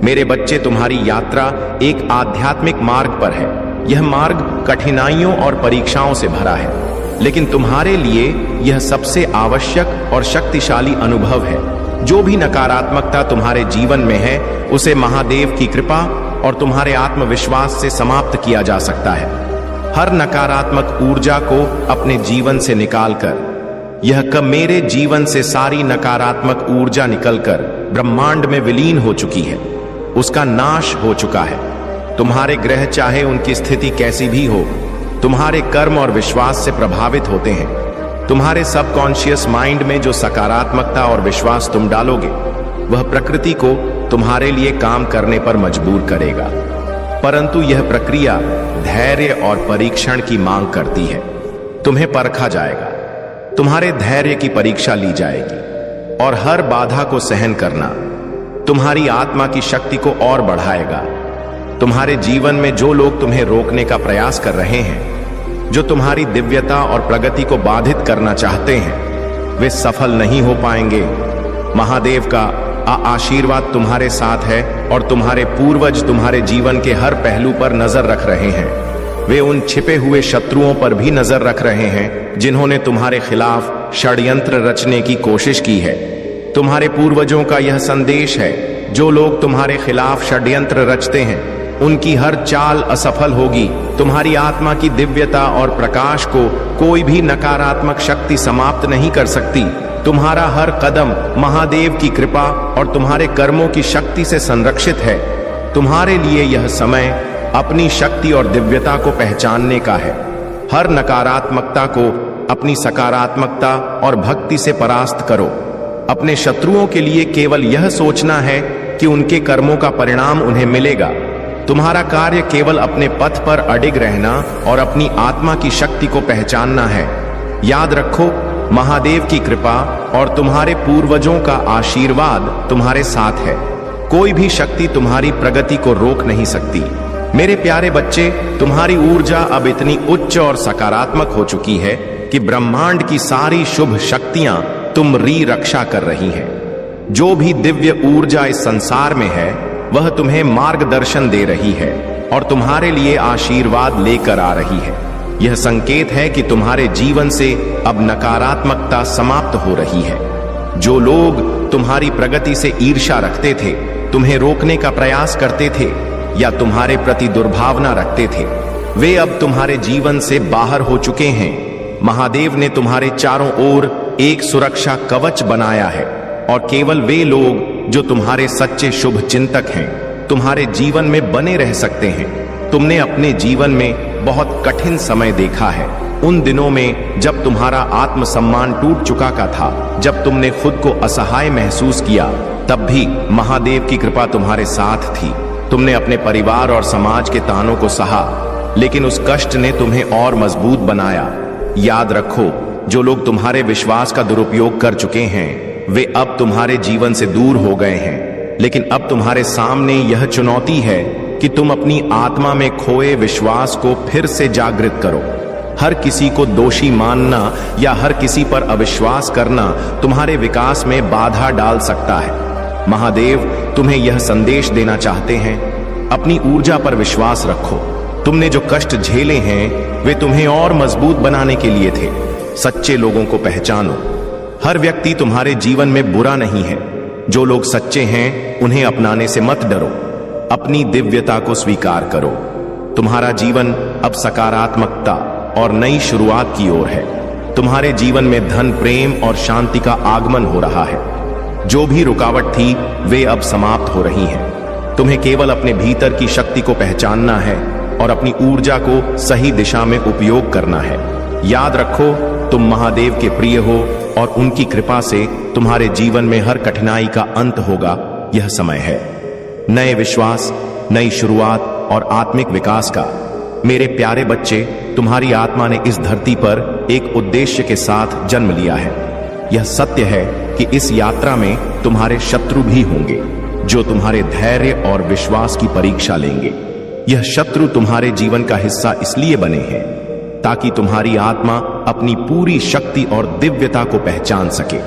मेरे बच्चे, तुम्हारी यात्रा एक आध्यात्मिक मार्ग पर है। यह मार्ग कठिनाइयों और परीक्षाओं से भरा है, लेकिन तुम्हारे लिए यह सबसे आवश्यक और शक्तिशाली अनुभव है। जो भी नकारात्मकता तुम्हारे जीवन में है, उसे महादेव की कृपा और तुम्हारे आत्मविश्वास से समाप्त किया जा सकता है। हर नकारात्मक ऊर्जा को अपने जीवन से निकालकर यह मेरे जीवन से सारी नकारात्मक ऊर्जा निकलकर ब्रह्मांड में विलीन हो चुकी है, उसका नाश हो चुका है। तुम्हारे ग्रह, चाहे उनकी स्थिति कैसी भी हो, तुम्हारे कर्म और विश्वास से प्रभावित होते हैं। तुम्हारे सबकॉन्शियस माइंड में जो सकारात्मकता और विश्वास तुम डालोगे, वह प्रकृति को तुम्हारे लिए काम करने पर मजबूर करेगा। परंतु यह प्रक्रिया धैर्य और परीक्षण की मांग करती है। तुम्हें परखा जाएगा, तुम्हारे धैर्य की परीक्षा ली जाएगी, और हर बाधा को सहन करना तुम्हारी आत्मा की शक्ति को और बढ़ाएगा। तुम्हारे जीवन में जो लोग तुम्हें रोकने का प्रयास कर रहे हैं, जो तुम्हारी दिव्यता और प्रगति को बाधित करना चाहते हैं, वे सफल नहीं हो पाएंगे। महादेव का आशीर्वाद तुम्हारे साथ है और तुम्हारे पूर्वज तुम्हारे जीवन के हर पहलू पर नजर रख रहे हैं। वे उन छिपे हुए शत्रुओं पर भी नजर रख रहे हैं जिन्होंने तुम्हारे खिलाफ षड्यंत्र रचने की कोशिश की है। तुम्हारे पूर्वजों का यह संदेश है, जो लोग तुम्हारे खिलाफ षड्यंत्र रचते हैं, उनकी हर चाल असफल होगी। तुम्हारी आत्मा की दिव्यता और प्रकाश को कोई भी नकारात्मक शक्ति समाप्त नहीं कर सकती। तुम्हारा हर कदम महादेव की कृपा और तुम्हारे कर्मों की शक्ति से संरक्षित है। तुम्हारे लिए यह समय अपनी शक्ति और दिव्यता को पहचानने का है। हर नकारात्मकता को अपनी सकारात्मकता और भक्ति से परास्त करो। अपने शत्रुओं के लिए केवल यह सोचना है कि उनके कर्मों का परिणाम उन्हें मिलेगा। तुम्हारा कार्य केवल अपने पथ पर अडिग रहना और अपनी आत्मा की शक्ति को पहचानना है। याद रखो, महादेव की कृपा और तुम्हारे पूर्वजों का आशीर्वाद तुम्हारे साथ है। कोई भी शक्ति तुम्हारी प्रगति को रोक नहीं सकती। मेरे प्यारे बच्चे, तुम्हारी ऊर्जा अब इतनी उच्च और सकारात्मक हो चुकी है कि ब्रह्मांड की सारी शुभ शक्तियां तुम्हारी रक्षा कर रही हैं। जो भी दिव्य ऊर्जा इस संसार में है, वह तुम्हें मार्गदर्शन दे रही है और तुम्हारे लिए आशीर्वाद लेकर आ रही है। यह संकेत है कि तुम्हारे जीवन से अब नकारात्मकता समाप्त हो रही है। जो लोग तुम्हारी प्रगति से ईर्ष्या रखते थे, तुम्हें रोकने का प्रयास करते थे या तुम्हारे प्रति दुर्भावना रखते थे, वे अब तुम्हारे जीवन से बाहर हो चुके हैं। महादेव ने तुम्हारे चारों ओर एक सुरक्षा कवच बनाया है और केवल वे लोग जो तुम्हारे सच्चे शुभ चिंतक हैं, तुम्हारे जीवन में बने रह सकते हैं। तुमने अपने जीवन में बहुत कठिन समय देखा है। उन दिनों में जब तुम्हारा आत्मसम्मान टूट चुका का था, जब तुमने खुद को असहाय महसूस किया, तब भी महादेव की कृपा तुम्हारे साथ थी। तुमने अपने परिवार और समाज के तानों को सहा, लेकिन उस कष्ट ने तुम्हें और मजबूत बनाया। याद रखो, जो लोग तुम्हारे विश्वास का दुरुपयोग कर चुके हैं, वे अब तुम्हारे जीवन से दूर हो गए हैं। लेकिन अब तुम्हारे सामने यह चुनौती है कि तुम अपनी आत्मा में खोए विश्वास को फिर से जागृत करो। हर किसी को दोषी मानना या हर किसी पर अविश्वास करना तुम्हारे विकास में बाधा डाल सकता है। महादेव तुम्हें यह संदेश देना चाहते हैं, अपनी ऊर्जा पर विश्वास रखो। तुमने जो कष्ट झेले हैं, वे तुम्हें और मजबूत बनाने के लिए थे। सच्चे लोगों को पहचानो। हर व्यक्ति तुम्हारे जीवन में बुरा नहीं है। जो लोग सच्चे हैं, उन्हें अपनाने से मत डरो। अपनी दिव्यता को स्वीकार करो। तुम्हारा जीवन अब सकारात्मकता और नई शुरुआत की ओर है। तुम्हारे जीवन में धन, प्रेम और शांति का आगमन हो रहा है। जो भी रुकावट थी, वे अब समाप्त हो रही हैं। तुम्हें केवल अपने भीतर की शक्ति को पहचानना है और अपनी ऊर्जा को सही दिशा में उपयोग करना है। याद रखो, तुम महादेव के प्रिय हो और उनकी कृपा से तुम्हारे जीवन में हर कठिनाई का अंत होगा। यह समय है नए विश्वास, नई शुरुआत और आत्मिक विकास का। मेरे प्यारे बच्चे, तुम्हारी आत्मा ने इस धरती पर एक उद्देश्य के साथ जन्म लिया है। यह सत्य है कि इस यात्रा में तुम्हारे शत्रु भी होंगे, जो तुम्हारे धैर्य और विश्वास की परीक्षा लेंगे। यह शत्रु तुम्हारे जीवन का हिस्सा इसलिए बने हैं ताकि तुम्हारी आत्मा अपनी पूरी शक्ति और दिव्यता को पहचान सके।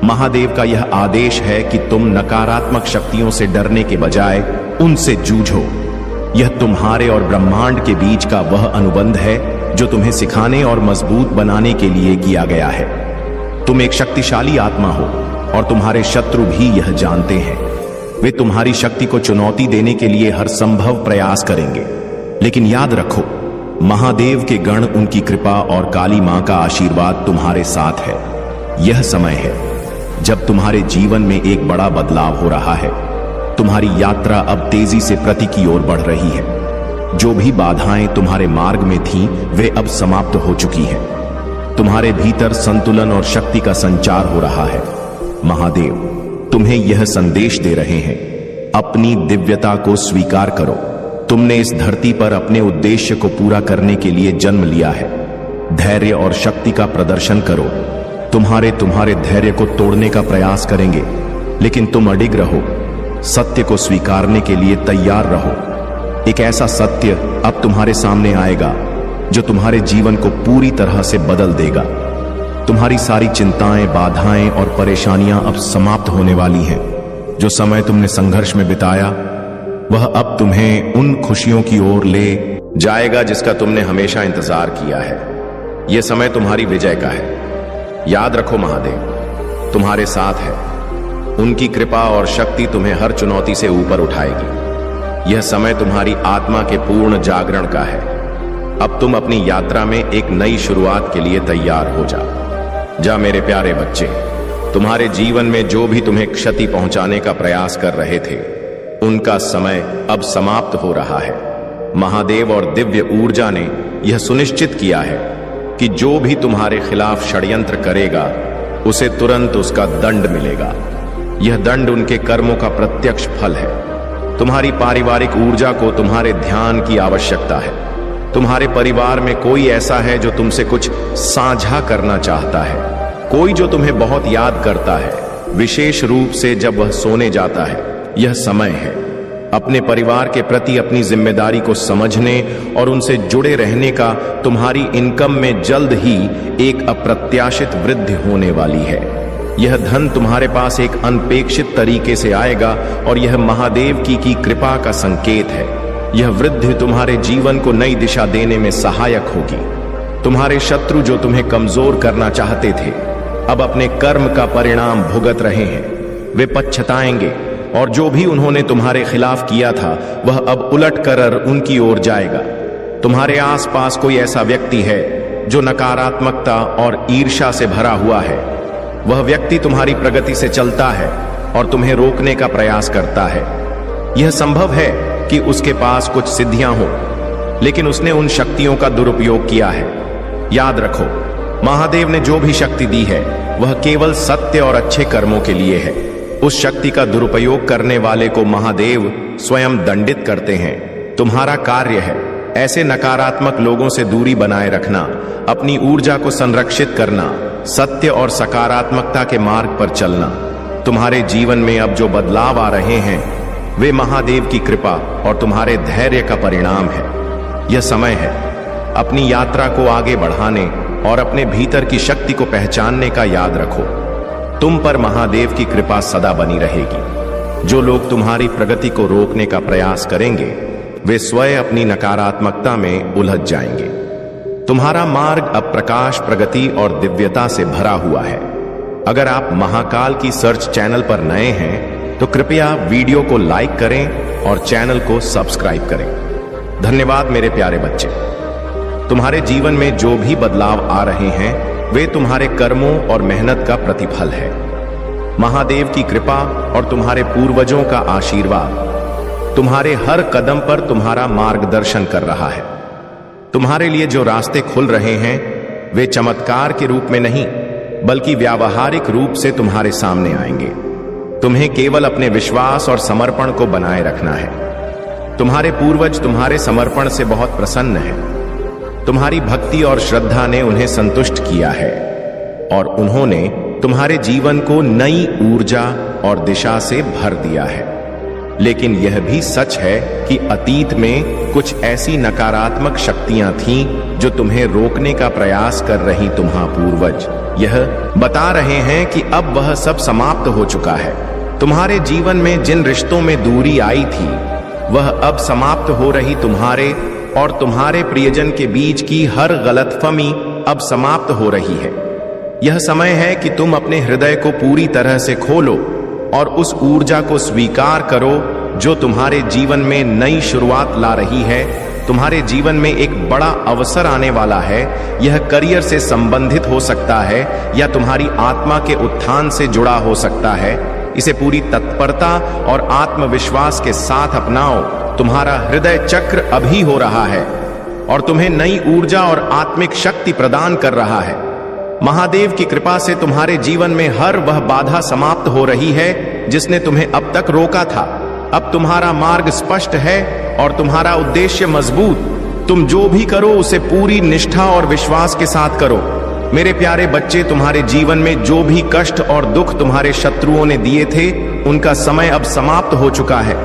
महादेव का यह आदेश है कि तुम नकारात्मक शक्तियों से डरने के बजाय उनसे जूझो। यह तुम्हारे और ब्रह्मांड के बीच का वह अनुबंध है जो तुम्हें सिखाने और मजबूत बनाने के लिए किया गया है। तुम एक शक्तिशाली आत्मा हो और तुम्हारे शत्रु भी यह जानते हैं। वे तुम्हारी शक्ति को चुनौती देने के लिए हर संभव प्रयास करेंगे, लेकिन याद रखो, महादेव के गण, उनकी कृपा और काली मां का आशीर्वाद तुम्हारे साथ है। यह समय है जब तुम्हारे जीवन में एक बड़ा बदलाव हो रहा है। तुम्हारी यात्रा अब तेजी से प्रगति की ओर बढ़ रही है। जो भी बाधाएं तुम्हारे मार्ग में थीं, वे अब समाप्त हो चुकी हैं। तुम्हारे भीतर संतुलन और शक्ति का संचार हो रहा है। महादेव तुम्हें यह संदेश दे रहे हैं, अपनी दिव्यता को स्वीकार करो। तुमने इस धरती पर अपने उद्देश्य को पूरा करने के लिए जन्म लिया है। धैर्य और शक्ति का प्रदर्शन करो। तुम्हारे धैर्य को तोड़ने का प्रयास करेंगे, लेकिन तुम अडिग रहो। सत्य को स्वीकारने के लिए तैयार रहो। एक ऐसा सत्य अब तुम्हारे सामने आएगा जो तुम्हारे जीवन को पूरी तरह से बदल देगा। तुम्हारी सारी चिंताएं, बाधाएं और परेशानियां अब समाप्त होने वाली हैं। जो समय तुमने संघर्ष में बिताया, वह अब तुम्हें उन खुशियों की ओर ले जाएगा जिसका तुमने हमेशा इंतजार किया है। यह समय तुम्हारी विजय का है। याद रखो, महादेव तुम्हारे साथ है। उनकी कृपा और शक्ति तुम्हें हर चुनौती से ऊपर उठाएगी। यह समय तुम्हारी आत्मा के पूर्ण जागरण का है। अब तुम अपनी यात्रा में एक नई शुरुआत के लिए तैयार हो जा मेरे प्यारे बच्चे। तुम्हारे जीवन में जो भी तुम्हें क्षति पहुंचाने का प्रयास कर रहे थे, उनका समय अब समाप्त हो रहा है। महादेव और दिव्य ऊर्जा ने यह सुनिश्चित किया है कि जो भी तुम्हारे खिलाफ षड्यंत्र करेगा, उसे तुरंत उसका दंड मिलेगा। यह दंड उनके कर्मों का प्रत्यक्ष फल है। तुम्हारी पारिवारिक ऊर्जा को तुम्हारे ध्यान की आवश्यकता है। तुम्हारे परिवार में कोई ऐसा है जो तुमसे कुछ साझा करना चाहता है। कोई जो तुम्हें बहुत याद करता है, विशेष रूप से जब वह सोने जाता है। यह समय है अपने परिवार के प्रति अपनी जिम्मेदारी को समझने और उनसे जुड़े रहने का। तुम्हारी इनकम में जल्द ही एक अप्रत्याशित वृद्धि होने वाली है। यह धन तुम्हारे पास एक अनपेक्षित तरीके से आएगा और यह महादेव की कृपा का संकेत है। यह वृद्धि तुम्हारे जीवन को नई दिशा देने में सहायक होगी। तुम्हारे शत्रु जो तुम्हें कमजोर करना चाहते थे, अब अपने कर्म का परिणाम भुगत रहे हैं। वे पछताएंगे और जो भी उन्होंने तुम्हारे खिलाफ किया था, वह अब उलट कर उनकी ओर जाएगा। तुम्हारे आसपास कोई ऐसा व्यक्ति है जो नकारात्मकता और ईर्ष्या से भरा हुआ है। वह व्यक्ति तुम्हारी प्रगति से चलता है और तुम्हें रोकने का प्रयास करता है। यह संभव है कि उसके पास कुछ सिद्धियां हो, लेकिन उसने उन शक्तियों का दुरुपयोग किया है। याद रखो, महादेव ने जो भी शक्ति दी है, वह केवल सत्य और अच्छे कर्मों के लिए है। उस शक्ति का दुरुपयोग करने वाले को महादेव स्वयं दंडित करते हैं। तुम्हारा कार्य है ऐसे नकारात्मक लोगों से दूरी बनाए रखना, अपनी ऊर्जा को संरक्षित करना, सत्य और सकारात्मकता के मार्ग पर चलना। तुम्हारे जीवन में अब जो बदलाव आ रहे हैं, वे महादेव की कृपा और तुम्हारे धैर्य का परिणाम है। यह समय है अपनी यात्रा को आगे बढ़ाने और अपने भीतर की शक्ति को पहचानने का। याद रखो, तुम पर महादेव की कृपा सदा बनी रहेगी। जो लोग तुम्हारी प्रगति को रोकने का प्रयास करेंगे, वे स्वयं अपनी नकारात्मकता में उलझ जाएंगे। तुम्हारा मार्ग अब प्रकाश, प्रगति और दिव्यता से भरा हुआ है। अगर आप महाकाल की सर्च चैनल पर नए हैं, तो कृपया वीडियो को लाइक करें और चैनल को सब्सक्राइब करें। धन्यवाद मेरे प्यारे बच्चे। तुम्हारे जीवन में जो भी बदलाव आ रहे हैं, वे तुम्हारे कर्मों और मेहनत का प्रतिफल है। महादेव की कृपा और तुम्हारे पूर्वजों का आशीर्वाद तुम्हारे हर कदम पर तुम्हारा मार्गदर्शन कर रहा है। तुम्हारे लिए जो रास्ते खुल रहे हैं, वे चमत्कार के रूप में नहीं, बल्कि व्यावहारिक रूप से तुम्हारे सामने आएंगे। तुम्हें केवल अपने विश्वास और समर्पण को बनाए रखना है। तुम्हारे पूर्वज तुम्हारे समर्पण से बहुत प्रसन्न हैं। तुम्हारी भक्ति और श्रद्धा ने उन्हें संतुष्ट किया है और उन्होंने तुम्हारे जीवन को नई ऊर्जा और दिशा से भर दिया है। लेकिन यह भी सच है कि अतीत में कुछ ऐसी नकारात्मक शक्तियां थीं जो तुम्हें रोकने का प्रयास कर रही। तुम्हारे पूर्वज यह बता रहे हैं कि अब वह सब समाप्त हो चुका है। तुम्हारे जीवन में जिन रिश्तों में दूरी आई थी वह अब समाप्त हो रही, तुम्हारे और तुम्हारे प्रियजन के बीच की हर गलतफहमी अब समाप्त हो रही है। यह समय है कि तुम अपने हृदय को पूरी तरह से खोलो और उस ऊर्जा को स्वीकार करो जो तुम्हारे जीवन में नई शुरुआत ला रही है। तुम्हारे जीवन में एक बड़ा अवसर आने वाला है। यह करियर से संबंधित हो सकता है या तुम्हारी आत्मा के उत्थान से जुड़ा हो सकता है। इसे पूरी तत्परता और आत्मविश्वास के साथ अपनाओ। तुम्हारा हृदय चक्र अभी हो रहा है और तुम्हें नई ऊर्जा और आत्मिक शक्ति प्रदान कर रहा है। महादेव की कृपा से तुम्हारे जीवन में हर वह बाधा समाप्त हो रही है जिसने तुम्हें अब तक रोका था। अब तुम्हारा मार्ग स्पष्ट है और तुम्हारा उद्देश्य मजबूत। तुम जो भी करो उसे पूरी निष्ठा और विश्वास के साथ करो। मेरे प्यारे बच्चे, तुम्हारे जीवन में जो भी कष्ट और दुख तुम्हारे शत्रुओं ने दिए थे उनका समय अब समाप्त हो चुका है।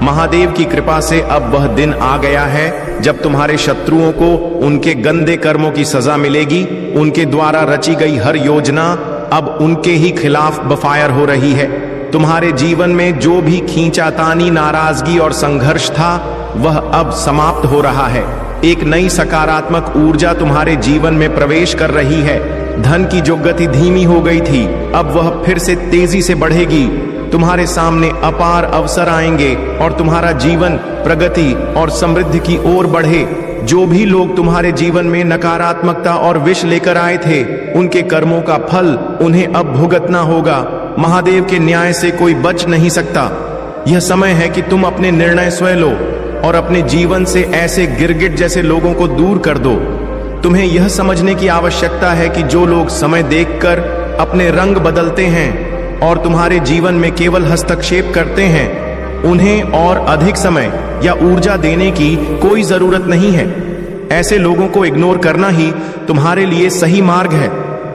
महादेव की कृपा से अब वह दिन आ गया है जब तुम्हारे शत्रुओं को उनके गंदे कर्मों की सजा मिलेगी। उनके द्वारा रची गई हर योजना अब उनके ही खिलाफ बफायर हो रही है। तुम्हारे जीवन में जो भी खींचातानी, नाराजगी और संघर्ष था वह अब समाप्त हो रहा है। एक नई सकारात्मक ऊर्जा तुम्हारे जीवन में प्रवेश कर रही है। धन की जो गति धीमी हो गई थी अब वह फिर से तेजी से बढ़ेगी। तुम्हारे सामने अपार अवसर आएंगे और तुम्हारा जीवन प्रगति और समृद्धि की ओर बढ़े। जो भी लोग तुम्हारे जीवन में नकारात्मकता और विष लेकर आए थे उनके कर्मों का फल उन्हें अब भुगतना होगा। महादेव के न्याय से कोई बच नहीं सकता। यह समय है कि तुम अपने निर्णय स्वयं लो और अपने जीवन से ऐसे गिरगिट जैसे लोगों को दूर कर दो। तुम्हें यह समझने की आवश्यकता है कि जो लोग समय देखकर अपने रंग बदलते हैं और तुम्हारे जीवन में केवल हस्तक्षेप करते हैं, उन्हें और अधिक समय या ऊर्जा देने की कोई जरूरत नहीं है। ऐसे लोगों को इग्नोर करना ही तुम्हारे लिए सही मार्ग है।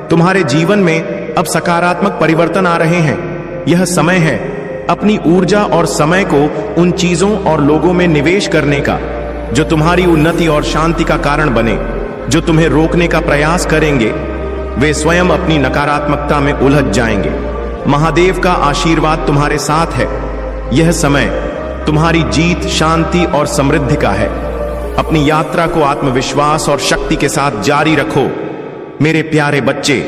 तुम्हारे जीवन में अब सकारात्मक परिवर्तन आ रहे हैं। यह समय है अपनी ऊर्जा और समय को उन चीजों और लोगों में निवेश करने का जो तुम्हारी उन्नति और शांति का कारण बने। जो तुम्हें रोकने का प्रयास करेंगे वे स्वयं अपनी नकारात्मकता में उलझ जाएंगे। महादेव का आशीर्वाद तुम्हारे साथ है। यह समय तुम्हारी जीत, शांति और समृद्धि का है। अपनी यात्रा को आत्मविश्वास और शक्ति के साथ जारी रखो। मेरे प्यारे बच्चे,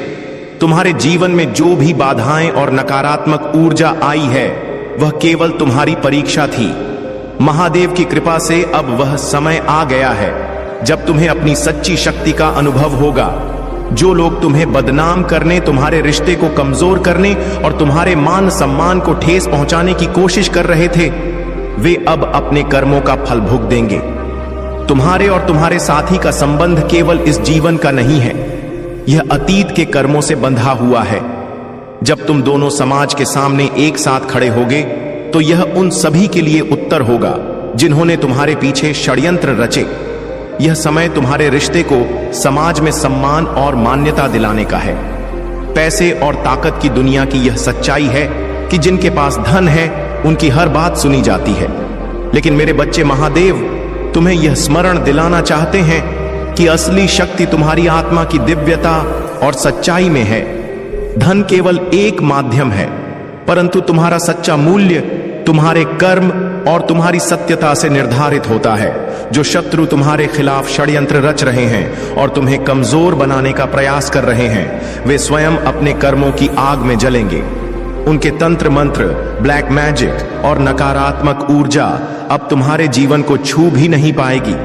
तुम्हारे जीवन में जो भी बाधाएं और नकारात्मक ऊर्जा आई है वह केवल तुम्हारी परीक्षा थी। महादेव की कृपा से अब वह समय आ गया है जब तुम्हें अपनी सच्ची शक्ति का अनुभव होगा। जो लोग तुम्हें बदनाम करने, तुम्हारे रिश्ते को कमजोर करने और तुम्हारे मान सम्मान को ठेस पहुंचाने की कोशिश कर रहे थे वे अब अपने कर्मों का फल भुगत देंगे। तुम्हारे और तुम्हारे साथी का संबंध केवल इस जीवन का नहीं है, यह अतीत के कर्मों से बंधा हुआ है। जब तुम दोनों समाज के सामने एक साथ खड़े होगे तो यह उन सभी के लिए उत्तर होगा जिन्होंने तुम्हारे पीछे षड्यंत्र रचे। यह समय तुम्हारे रिश्ते को समाज में सम्मान और मान्यता दिलाने का है। पैसे और ताकत की दुनिया की यह सच्चाई है कि जिनके पास धन है उनकी हर बात सुनी जाती है। लेकिन मेरे बच्चे, महादेव तुम्हें यह स्मरण दिलाना चाहते हैं कि असली शक्ति तुम्हारी आत्मा की दिव्यता और सच्चाई में है। धन केवल एक माध्यम है, परंतु तुम्हारा सच्चा मूल्य तुम्हारे कर्म और तुम्हारी सत्यता से निर्धारित होता है। जो शत्रु तुम्हारे खिलाफ षड्यंत्र रच रहे हैं और तुम्हें कमजोर बनाने का प्रयास कर रहे हैं वे स्वयं अपने कर्मों की आग में जलेंगे। उनके तंत्र मंत्र, ब्लैक मैजिक और नकारात्मक ऊर्जा अब तुम्हारे जीवन को छू भी नहीं पाएगी।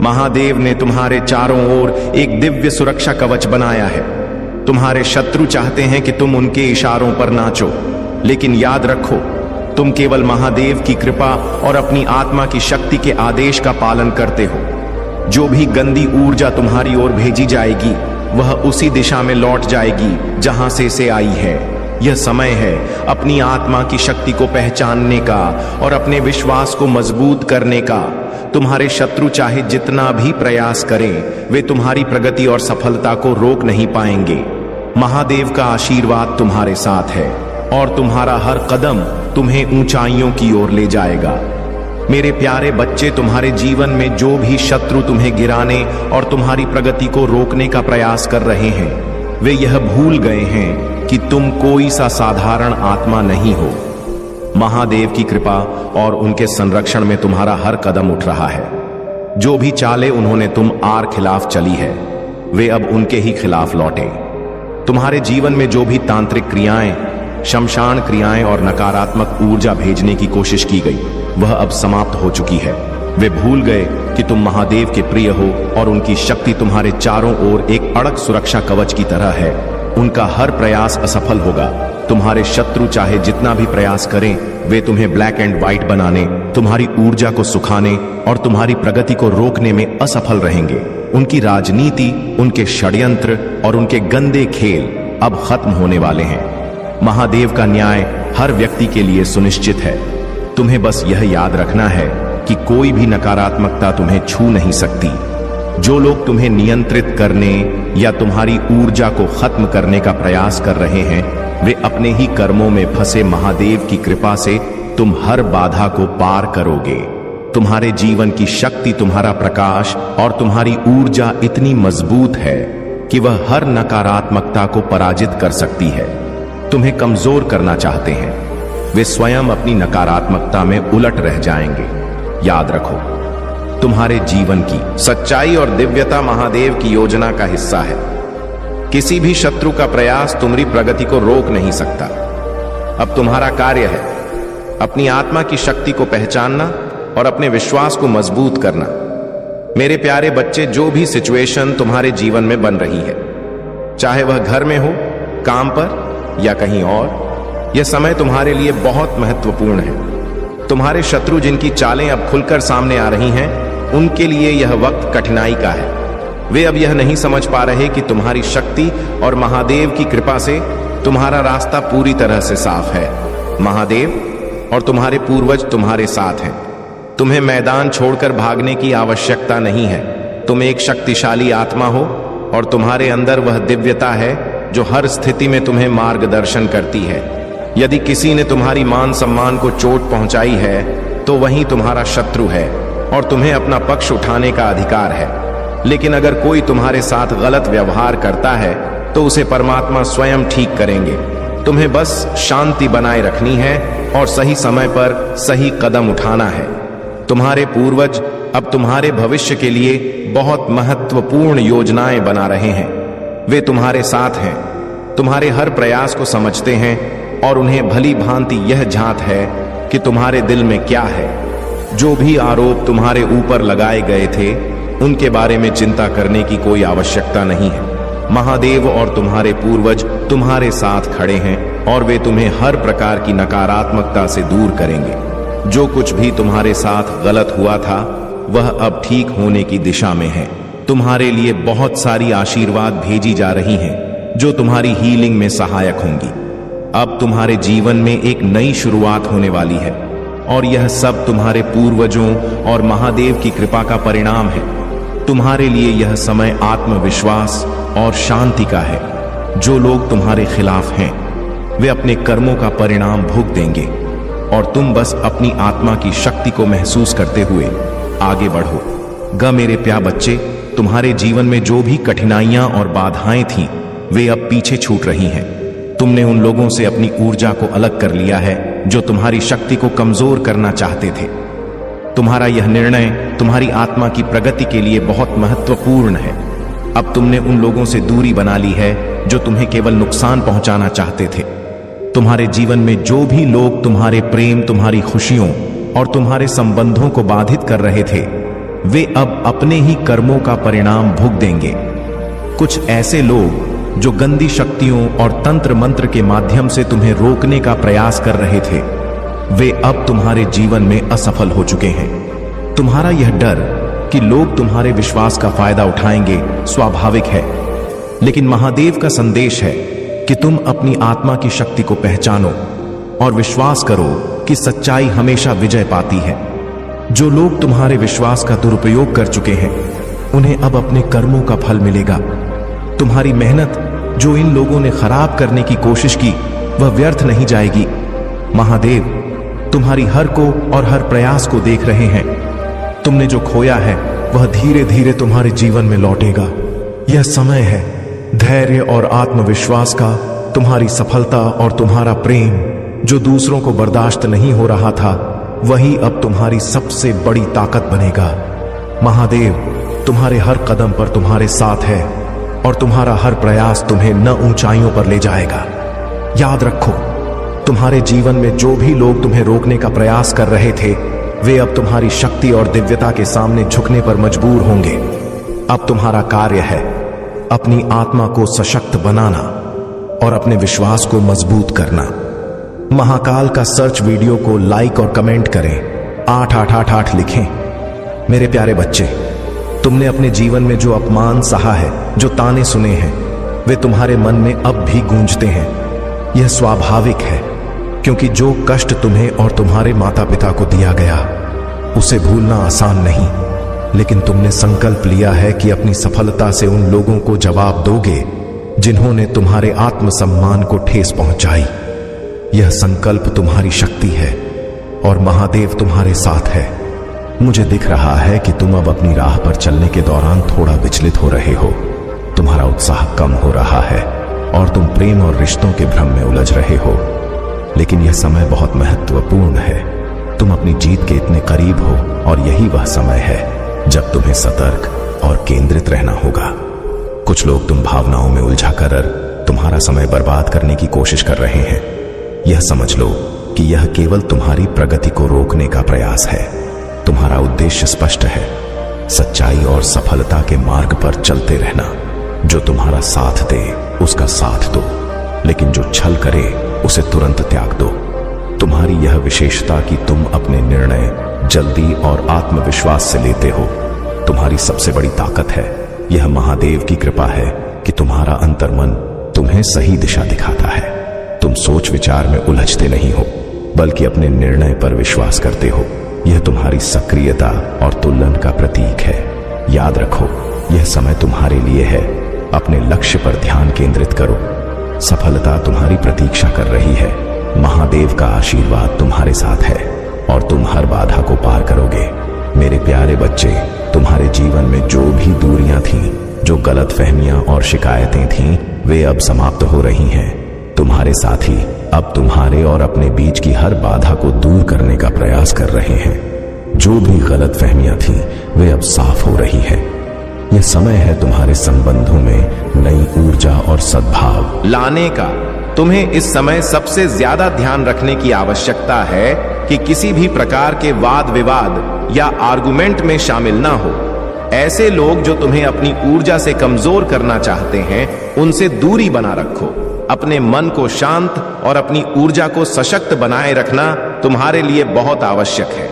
महादेव ने तुम्हारे चारों ओर एक दिव्य सुरक्षा कवच बनाया है। तुम्हारे शत्रु चाहते हैं कि तुम उनके इशारों पर नाचो, लेकिन याद रखो तुम केवल महादेव की कृपा और अपनी आत्मा की शक्ति के आदेश का पालन करते हो। जो भी गंदी ऊर्जा तुम्हारी ओर भेजी जाएगी वह उसी दिशा में लौट जाएगी जहां से इसे आई है। यह समय है अपनी आत्मा की शक्ति को पहचानने का और अपने विश्वास को मजबूत करने का। तुम्हारे शत्रु चाहे जितना भी प्रयास करें वे तुम्हारी प्रगति और सफलता को रोक नहीं पाएंगे। महादेव का आशीर्वाद तुम्हारे साथ है और तुम्हारा हर कदम तुम्हें ऊंचाइयों की ओर ले जाएगा। मेरे प्यारे बच्चे, तुम्हारे जीवन में जो भी शत्रु तुम्हें गिराने और तुम्हारी प्रगति को रोकने का प्रयास कर रहे हैं वे यह भूल गए हैं कि तुम कोई सा साधारण आत्मा नहीं हो। महादेव की कृपा और उनके संरक्षण में तुम्हारा हर कदम उठ रहा है। जो भी चाले उन्होंने तुम आर खिलाफ चली है, वे अब उनके ही खिलाफ लौटे। तुम्हारे जीवन में जो भी तांत्रिक क्रियाएं, शमशान क्रियाएं और नकारात्मक ऊर्जा भेजने की कोशिश की गई, वह अब समाप्त हो चुकी है। वे भूल गए कि तुम महादेव के प्रिय हो और उनकी शक्ति तुम्हारे चारों ओर एक अड़क सुरक्षा कवच की तरह है। उनका हर प्रयास असफल होगा। तुम्हारे शत्रु चाहे जितना भी प्रयास करें, वे तुम्हें ब्लैक एंड व्हाइट बनाने, तुम्हारी ऊर्जा को सुखाने और तुम्हारी प्रगति को रोकने में असफल रहेंगे। उनकी राजनीति, उनके षड्यंत्र और उनके गंदे खेल अब खत्म होने वाले हैं। महादेव का न्याय हर व्यक्ति के लिए सुनिश्चित है। तुम्हें बस यह याद रखना है कि कोई भी नकारात्मकता तुम्हें छू नहीं सकती। जो लोग तुम्हें नियंत्रित करने या तुम्हारी ऊर्जा को खत्म करने का प्रयास कर रहे हैं, वे अपने ही कर्मों में फंसे। महादेव की कृपा से तुम हर बाधा को पार करोगे। तुम्हारे जीवन की शक्ति, तुम्हारा प्रकाश और तुम्हारी ऊर्जा इतनी मजबूत है कि वह हर नकारात्मकता को पराजित कर सकती है। तुम्हें कमजोर करना चाहते हैं, वे स्वयं अपनी नकारात्मकता में उलट रह जाएंगे। याद रखो, तुम्हारे जीवन की सच्चाई और दिव्यता महादेव की योजना का हिस्सा है। किसी भी शत्रु का प्रयास तुम्हारी प्रगति को रोक नहीं सकता। अब तुम्हारा कार्य है अपनी आत्मा की शक्ति को पहचानना और अपने विश्वास को मजबूत करना। मेरे प्यारे बच्चे, जो भी सिचुएशन तुम्हारे जीवन में बन रही है, चाहे वह घर में हो, काम पर या कहीं और, यह समय तुम्हारे लिए बहुत महत्वपूर्ण है। तुम्हारे शत्रु जिनकी चालें अब खुलकर सामने आ रही हैं, उनके लिए यह वक्त कठिनाई का है। वे अब यह नहीं समझ पा रहे कि तुम्हारी शक्ति और महादेव की कृपा से तुम्हारा रास्ता पूरी तरह से साफ है। महादेव और तुम्हारे पूर्वज तुम्हारे साथ हैं। तुम्हें मैदान छोड़कर भागने की आवश्यकता नहीं है। तुम एक शक्तिशाली आत्मा हो और तुम्हारे अंदर वह दिव्यता है जो हर स्थिति में तुम्हें मार्गदर्शन करती है। यदि किसी ने तुम्हारी मान सम्मान को चोट पहुंचाई है, तो वही तुम्हारा शत्रु है और तुम्हें अपना पक्ष उठाने का अधिकार है। लेकिन अगर कोई तुम्हारे साथ गलत व्यवहार करता है, तो उसे परमात्मा स्वयं ठीक करेंगे। तुम्हें बस शांति बनाए रखनी है और सही समय पर सही कदम उठाना है। तुम्हारे पूर्वज अब तुम्हारे भविष्य के लिए बहुत महत्वपूर्ण योजनाएं बना रहे हैं। वे तुम्हारे साथ हैं, तुम्हारे हर प्रयास को समझते हैं और उन्हें भली भांति यह झांत है कि तुम्हारे दिल में क्या है। जो भी आरोप तुम्हारे ऊपर लगाए गए थे, उनके बारे में चिंता करने की कोई आवश्यकता नहीं है। महादेव और तुम्हारे पूर्वज तुम्हारे साथ खड़े हैं और वे तुम्हें हर प्रकार की नकारात्मकता से दूर करेंगे। जो कुछ भी तुम्हारे साथ गलत हुआ था, वह अब ठीक होने की दिशा में है। तुम्हारे लिए बहुत सारी आशीर्वाद भेजी जा रही हैं, जो तुम्हारी हीलिंग में सहायक होंगी। अब तुम्हारे जीवन में एक नई शुरुआत होने वाली है और यह सब तुम्हारे पूर्वजों और महादेव की कृपा का परिणाम है। तुम्हारे लिए यह समय आत्मविश्वास और शांति का है। जो लोग तुम्हारे खिलाफ हैं, वे अपने कर्मों का परिणाम भोग देंगे और तुम बस अपनी आत्मा की शक्ति को महसूस करते हुए आगे बढ़ो। मेरे प्यारे बच्चे, तुम्हारे जीवन में जो भी कठिनाइयां और बाधाएं थीं, वे अब पीछे छूट रही हैं। तुमने उन लोगों से अपनी ऊर्जा को अलग कर लिया है जो तुम्हारी शक्ति को कमजोर करना चाहते थे। तुम्हारा यह निर्णय तुम्हारी आत्मा की प्रगति के लिए बहुत महत्वपूर्ण है। अब तुमने उन लोगों से दूरी बना ली है जो तुम्हें केवल नुकसान पहुंचाना चाहते थे। तुम्हारे जीवन में जो भी लोग तुम्हारे प्रेम, तुम्हारी खुशियों और तुम्हारे संबंधों को बाधित कर रहे थे, वे अब अपने ही कर्मों का परिणाम भोग देंगे। कुछ ऐसे लोग जो गंदी शक्तियों और तंत्र मंत्र के माध्यम से तुम्हें रोकने का प्रयास कर रहे थे, वे अब तुम्हारे जीवन में असफल हो चुके हैं। तुम्हारा यह डर कि लोग तुम्हारे विश्वास का फायदा उठाएंगे स्वाभाविक है, लेकिन महादेव का संदेश है कि तुम अपनी आत्मा की शक्ति को पहचानो और विश्वास करो कि सच्चाई हमेशा विजय पाती है। जो लोग तुम्हारे विश्वास का दुरुपयोग कर चुके हैं, उन्हें अब अपने कर्मों का फल मिलेगा। तुम्हारी मेहनत जो इन लोगों ने खराब करने की कोशिश की, वह व्यर्थ नहीं जाएगी। महादेव तुम्हारी हर को और हर प्रयास को देख रहे हैं। तुमने जो खोया है, वह धीरे धीरे तुम्हारे जीवन में लौटेगा। यह समय है धैर्य और आत्मविश्वास का, तुम्हारी सफलता और तुम्हारा प्रेम जो दूसरों को बर्दाश्त नहीं हो रहा था, वही अब तुम्हारी सबसे बड़ी ताकत बनेगा। महादेव तुम्हारे हर कदम पर तुम्हारे साथ है और तुम्हारा हर प्रयास तुम्हें न ऊंचाइयों पर ले जाएगा। याद रखो, तुम्हारे जीवन में जो भी लोग तुम्हें रोकने का प्रयास कर रहे थे, वे अब तुम्हारी शक्ति और दिव्यता के सामने झुकने पर मजबूर होंगे। अब तुम्हारा कार्य है अपनी आत्मा को सशक्त बनाना और अपने विश्वास को मजबूत करना। महाकाल का सर्च वीडियो को लाइक और कमेंट करें, 8888 लिखें। मेरे प्यारे बच्चे, तुमने अपने जीवन में जो अपमान सहा है, जो ताने सुने हैं, वे तुम्हारे मन में अब भी गूंजते हैं। यह स्वाभाविक है, क्योंकि जो कष्ट तुम्हें और तुम्हारे माता पिता को दिया गया, उसे भूलना आसान नहीं। लेकिन तुमने संकल्प लिया है कि अपनी सफलता से उन लोगों को जवाब दोगे जिन्होंने तुम्हारे आत्मसम्मान को ठेस पहुंचाई। यह संकल्प तुम्हारी शक्ति है और महादेव तुम्हारे साथ है। मुझे दिख रहा है कि तुम अब अपनी राह पर चलने के दौरान थोड़ा विचलित हो रहे हो। तुम्हारा उत्साह कम हो रहा है और तुम प्रेम और रिश्तों के भ्रम में उलझ रहे हो। लेकिन यह समय बहुत महत्वपूर्ण है। तुम अपनी जीत के इतने करीब हो और यही वह समय है जब तुम्हें सतर्क और केंद्रित रहना होगा। कुछ लोग तुम भावनाओं में उलझा कर तुम्हारा समय बर्बाद करने की कोशिश कर रहे हैं। यह समझ लो कि यह केवल तुम्हारी प्रगति को रोकने का प्रयास है। तुम्हारा उद्देश्य स्पष्ट है, सच्चाई और सफलता के मार्ग पर चलते रहना। जो तुम्हारा साथ दे उसका साथ दो, लेकिन जो छल करे उसे तुरंत त्याग दो। तुम्हारी यह विशेषता कि तुम अपने निर्णय जल्दी और आत्मविश्वास से लेते हो, तुम्हारी सबसे बड़ी ताकत है। यह महादेव की कृपा है कि तुम्हारा अंतर्मन तुम्हें सही दिशा दिखाता है। तुम सोच विचार में उलझते नहीं हो, बल्कि अपने निर्णय पर विश्वास करते हो। यह तुम्हारी सक्रियता और तुलन का प्रतीक है। याद रखो, यह समय तुम्हारे लिए है। अपने लक्ष्य पर ध्यान केंद्रित करो। सफलता तुम्हारी प्रतीक्षा कर रही है। महादेव का आशीर्वाद तुम्हारे साथ है और तुम हर बाधा को पार करोगे। मेरे प्यारे बच्चे, तुम्हारे जीवन में जो भी दूरियां थीं, जो गलतफहमियां और शिकायतें थीं, वे अब समाप्त हो रही हैं। तुम्हारे साथी अब तुम्हारे और अपने बीच की हर बाधा को दूर करने का प्रयास कर रहे हैं। जो भी गलतफहमियां थीं, वे अब साफ हो रही हैं। यह समय है तुम्हारे संबंधों में नई ऊर्जा और सद्भाव लाने का। तुम्हें इस समय सबसे ज्यादा ध्यान रखने की आवश्यकता है कि किसी भी प्रकार के वाद विवाद या आर्गुमेंट में शामिल ना हो। ऐसे लोग जो तुम्हें अपनी ऊर्जा से कमजोर करना चाहते हैं, उनसे दूरी बना रखो। अपने मन को शांत और अपनी ऊर्जा को सशक्त बनाए रखना तुम्हारे लिए बहुत आवश्यक है।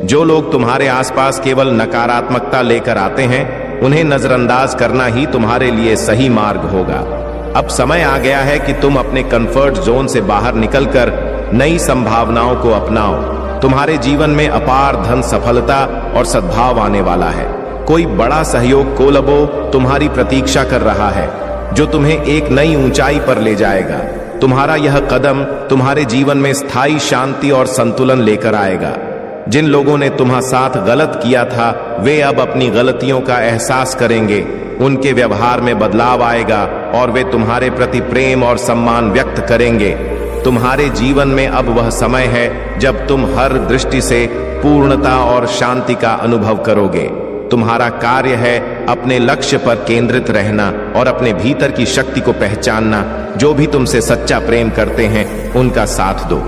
जो लोग तुम्हारे आसपास केवल नकारात्मकता लेकर आते हैं, उन्हें नजरअंदाज करना ही तुम्हारे लिए सही मार्ग होगा। अब समय आ गया है कि तुम अपने कंफर्ट जोन से बाहर निकलकर नई संभावनाओं को अपनाओ। तुम्हारे जीवन में अपार धन, सफलता और सद्भाव आने वाला है। कोई बड़ा सहयोग कोलबो तुम्हारी प्रतीक्षा कर रहा है, जो तुम्हें एक नई ऊंचाई पर ले जाएगा। तुम्हारा यह कदम तुम्हारे जीवन में स्थायी शांति और संतुलन लेकर आएगा। जिन लोगों ने तुम्हारे साथ गलत किया था, वे अब अपनी गलतियों का एहसास करेंगे। उनके व्यवहार में बदलाव आएगा और वे तुम्हारे प्रति प्रेम और सम्मान व्यक्त करेंगे। तुम्हारे जीवन में अब वह समय है जब तुम हर दृष्टि से पूर्णता और शांति का अनुभव करोगे। तुम्हारा कार्य है अपने लक्ष्य पर केंद्रित रहना और अपने भीतर की शक्ति को पहचानना। जो भी तुमसे सच्चा प्रेम करते हैं, उनका साथ दो,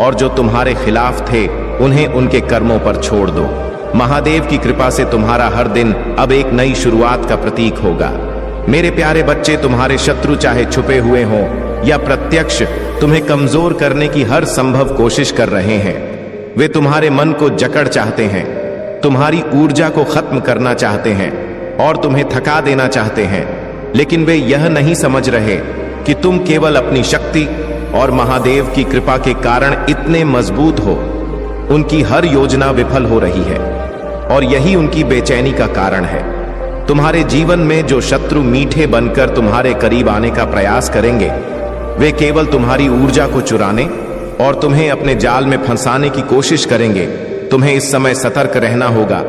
और जो तुम्हारे खिलाफ थे, उन्हें उनके कर्मों पर छोड़ दो। महादेव की कृपा से तुम्हारा हर दिन अब एक नई शुरुआत का प्रतीक होगा। मेरे प्यारे बच्चे, तुम्हारे शत्रु चाहे छुपे हुए हों या प्रत्यक्ष तुम्हें कमजोर करने की हर संभव कोशिश कर रहे हैं। वे तुम्हारे मन को जकड़ चाहते हैं, तुम्हारी ऊर्जा को खत्म करना चाहते हैं और तुम्हें थका देना चाहते हैं। लेकिन वे यह नहीं समझ रहे कि तुम केवल अपनी शक्ति और महादेव की कृपा के कारण इतने मजबूत हो। उनकी हर योजना विफल हो रही है और यही उनकी बेचैनी का कारण है। तुम्हारे जीवन में जो शत्रु मीठे बनकर तुम्हारे करीब आने का प्रयास करेंगे, वे केवल तुम्हारी ऊर्जा को चुराने और तुम्हें अपने जाल में फंसाने की कोशिश करेंगे। तुम्हें इस समय सतर्क रहना होगा।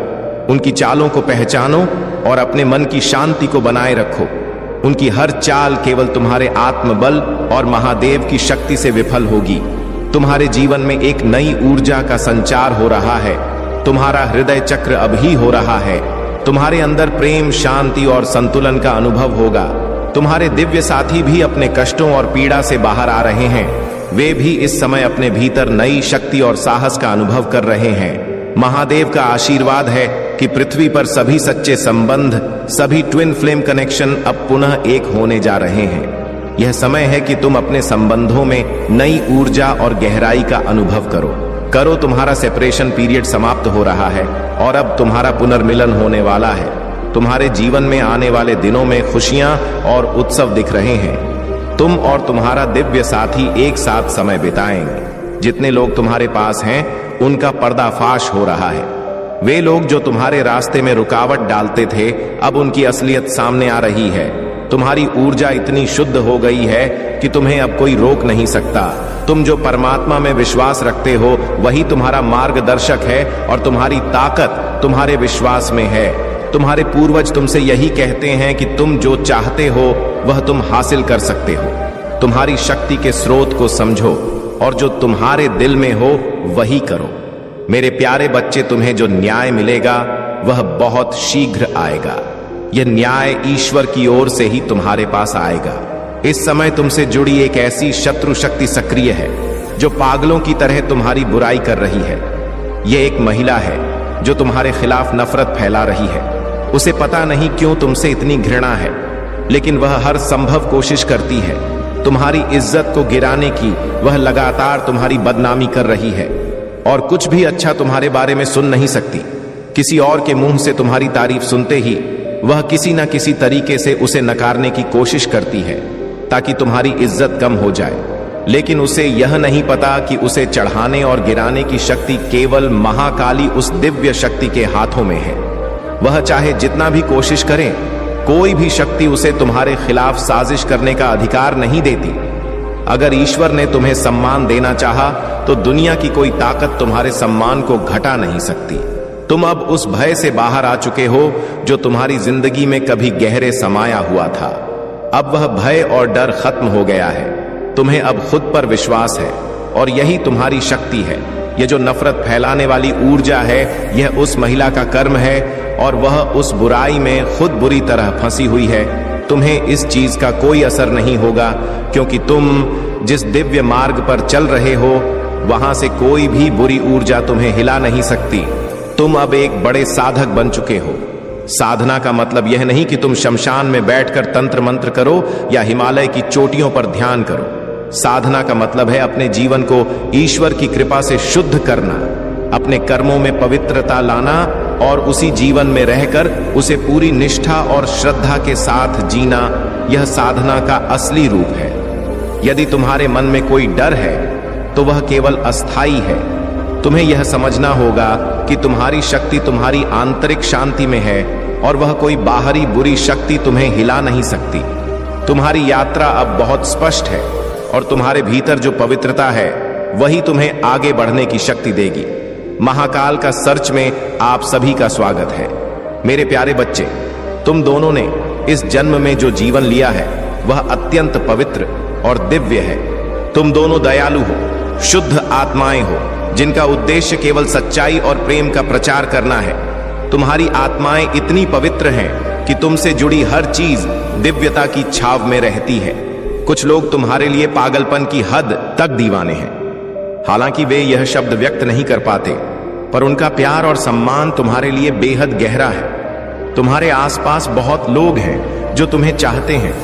उनकी चालों को पहचानो और अपने मन की शांति को बनाए रखो। उनकी हर चाल केवल तुम्हारे आत्मबल और महादेव की शक्ति से विफल होगी। तुम्हारे जीवन में एक नई ऊर्जा का संचार हो रहा है। तुम्हारा हृदय चक्र अभी हो रहा है। तुम्हारे अंदर प्रेम, शांति और संतुलन का अनुभव होगा। तुम्हारे दिव्य साथी भी अपने कष्टों और पीड़ा से बाहर आ रहे हैं। वे भी इस समय अपने भीतर नई शक्ति और साहस का अनुभव कर रहे हैं। महादेव का आशीर्वाद है कि पृथ्वी पर सभी सच्चे संबंध, सभी ट्विन फ्लेम कनेक्शन अब पुनः एक होने जा रहे हैं। यह समय है कि तुम अपने संबंधों में नई ऊर्जा और गहराई का अनुभव करो। तुम्हारा सेपरेशन पीरियड समाप्त हो रहा है और अब तुम्हारा पुनर्मिलन होने वाला है। तुम्हारे जीवन में आने वाले दिनों में खुशियां और उत्सव दिख रहे हैं। तुम और तुम्हारा दिव्य साथी एक साथ समय बिताएंगे। जितने लोग तुम्हारे पास हैं उनका पर्दाफाश हो रहा है। वे लोग जो तुम्हारे रास्ते में रुकावट डालते थे, अब उनकी असलियत सामने आ रही है। तुम्हारी ऊर्जा इतनी शुद्ध हो गई है कि तुम्हें अब कोई रोक नहीं सकता। तुम जो परमात्मा में विश्वास रखते हो वही तुम्हारा मार्गदर्शक है और तुम्हारी ताकत तुम्हारे विश्वास में है। तुम्हारे पूर्वज तुमसे यही कहते हैं कि तुम जो चाहते हो वह तुम हासिल कर सकते हो। तुम्हारी शक्ति के स्रोत को समझो और जो तुम्हारे दिल में हो वही करो। मेरे प्यारे बच्चे, तुम्हें जो न्याय मिलेगा वह बहुत शीघ्र आएगा। यह न्याय ईश्वर की ओर से ही तुम्हारे पास आएगा। इस समय तुमसे जुड़ी एक ऐसी शत्रु शक्ति सक्रिय है जो पागलों की तरह तुम्हारी बुराई कर रही है। यह एक महिला है जो तुम्हारे खिलाफ नफरत फैला रही है। उसे पता नहीं क्यों तुमसे इतनी घृणा है, लेकिन वह हर संभव कोशिश करती है तुम्हारी इज्जत को गिराने की। वह लगातार तुम्हारी बदनामी कर रही है और कुछ भी अच्छा तुम्हारे बारे में सुन नहीं सकती। किसी और के मुंह से तुम्हारी तारीफ सुनते ही वह किसी न किसी तरीके से उसे नकारने की कोशिश करती है ताकि तुम्हारी इज्जत कम हो जाए। लेकिन उसे यह नहीं पता कि उसे चढ़ाने और गिराने की शक्ति केवल महाकाली उस दिव्य शक्ति के हाथों में है। वह चाहे जितना भी कोशिश करें, कोई भी शक्ति उसे तुम्हारे खिलाफ साजिश करने का अधिकार नहीं देती। अगर ईश्वर ने तुम्हें सम्मान देना चाहा तो दुनिया की कोई ताकत तुम्हारे सम्मान को घटा नहीं सकती। तुम अब उस भय से बाहर आ चुके हो जो तुम्हारी जिंदगी में कभी गहरे समाया हुआ था। अब वह भय और डर खत्म हो गया है। तुम्हें अब खुद पर विश्वास है और यही तुम्हारी शक्ति है। यह जो नफरत फैलाने वाली ऊर्जा है, यह उस महिला का कर्म है और वह उस बुराई में खुद बुरी तरह फंसी हुई है। तुम्हें इस चीज का कोई असर नहीं होगा क्योंकि तुम जिस दिव्य मार्ग पर चल रहे हो वहां से कोई भी बुरी ऊर्जा तुम्हें हिला नहीं सकती। तुम अब एक बड़े साधक बन चुके हो। साधना का मतलब यह नहीं कि तुम शमशान में बैठकर तंत्र मंत्र करो या हिमालय की चोटियों पर ध्यान करो। साधना का मतलब है अपने जीवन को ईश्वर की कृपा से शुद्ध करना, अपने कर्मों में पवित्रता लाना और उसी जीवन में रहकर उसे पूरी निष्ठा और श्रद्धा के साथ जीना। यह साधना का असली रूप है। यदि तुम्हारे मन में कोई डर है तो वह केवल अस्थाई है। तुम्हें यह समझना होगा कि तुम्हारी शक्ति तुम्हारी आंतरिक शांति में है और वह कोई बाहरी बुरी शक्ति तुम्हें हिला नहीं सकती। तुम्हारी यात्रा अब बहुत स्पष्ट है और तुम्हारे भीतर जो पवित्रता है वही तुम्हें आगे बढ़ने की शक्ति देगी। महाकाल का सर्च में आप सभी का स्वागत है। मेरे प्यारे बच्चे, तुम दोनों ने इस जन्म में जो जीवन लिया है वह अत्यंत पवित्र और दिव्य है। तुम दोनों दयालु हो, शुद्ध आत्माएं हो जिनका उद्देश्य केवल सच्चाई और प्रेम का प्रचार करना है। तुम्हारी आत्माएं इतनी पवित्र हैं कि तुमसे जुड़ी हर चीज दिव्यता की छाव में रहती है। कुछ लोग तुम्हारे लिए पागलपन की हद तक दीवाने हैं। हालांकि वे यह शब्द व्यक्त नहीं कर पाते, पर उनका प्यार और सम्मान तुम्हारे लिए बेहद गहरा है। तुम्हारे आसपास बहुत लोग हैं जो तुम्हें चाहते हैं,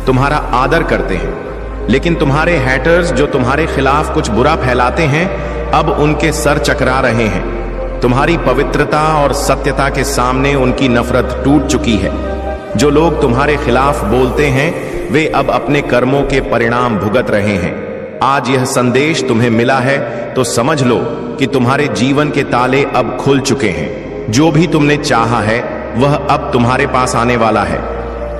तुम्हारा आदर करते हैं, लेकिन तुम्हारे हैटर्स जो तुम्हारे खिलाफ कुछ बुरा फैलाते हैं अब उनके सर चकरा रहे हैं। तुम्हारी पवित्रता और सत्यता के सामने उनकी नफरत टूट चुकी है। जो लोग तुम्हारे खिलाफ बोलते हैं वे अब अपने कर्मों के परिणाम भुगत रहे हैं। आज यह संदेश तुम्हें मिला है तो समझ लो कि तुम्हारे जीवन के ताले अब खुल चुके हैं। जो भी तुमने चाहा है वह अब तुम्हारे पास आने वाला है।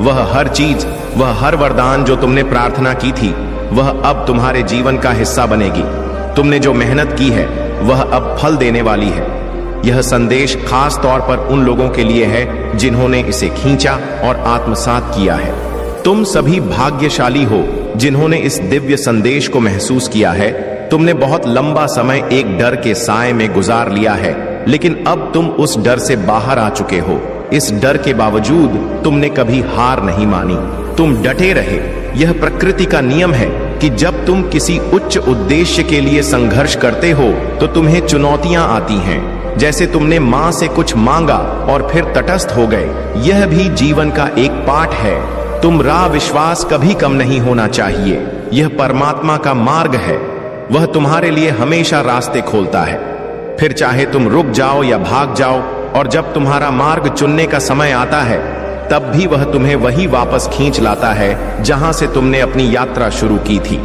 वह हर चीज, वह हर वरदान जो तुमने प्रार्थना की थी वह अब तुम्हारे जीवन का हिस्सा बनेगी। तुमने जो मेहनत की है वह अब फल देने वाली है। यह संदेश खास तौर पर उन लोगों के लिए है जिन्होंने इसे खींचा और आत्मसात किया है। तुम सभी भाग्यशाली हो जिन्होंने इस दिव्य संदेश को महसूस किया है। तुमने बहुत लंबा समय एक डर के साए में गुजार लिया है, लेकिन अब तुम उस डर से बाहर आ चुके हो। इस डर के बावजूद तुमने कभी हार नहीं मानी, तुम डटे रहे। यह प्रकृति का नियम है कि जब तुम किसी उच्च उद्देश्य के लिए संघर्ष करते हो तो तुम्हें चुनौतियां आती हैं। जैसे तुमने मां से कुछ मांगा और फिर तटस्थ हो गए। यह भी जीवन का एक पाठ है। तुम राह विश्वास कभी कम नहीं होना चाहिए। यह परमात्मा का मार्ग है, वह तुम्हारे लिए हमेशा रास्ते खोलता है। फिर चाहे तुम रुक जाओ या भाग जाओ, और जब तुम्हारा मार्ग चुनने का समय आता है तब भी वह तुम्हें वही वापस खींच लाता है जहां से तुमने अपनी यात्रा शुरू की थी।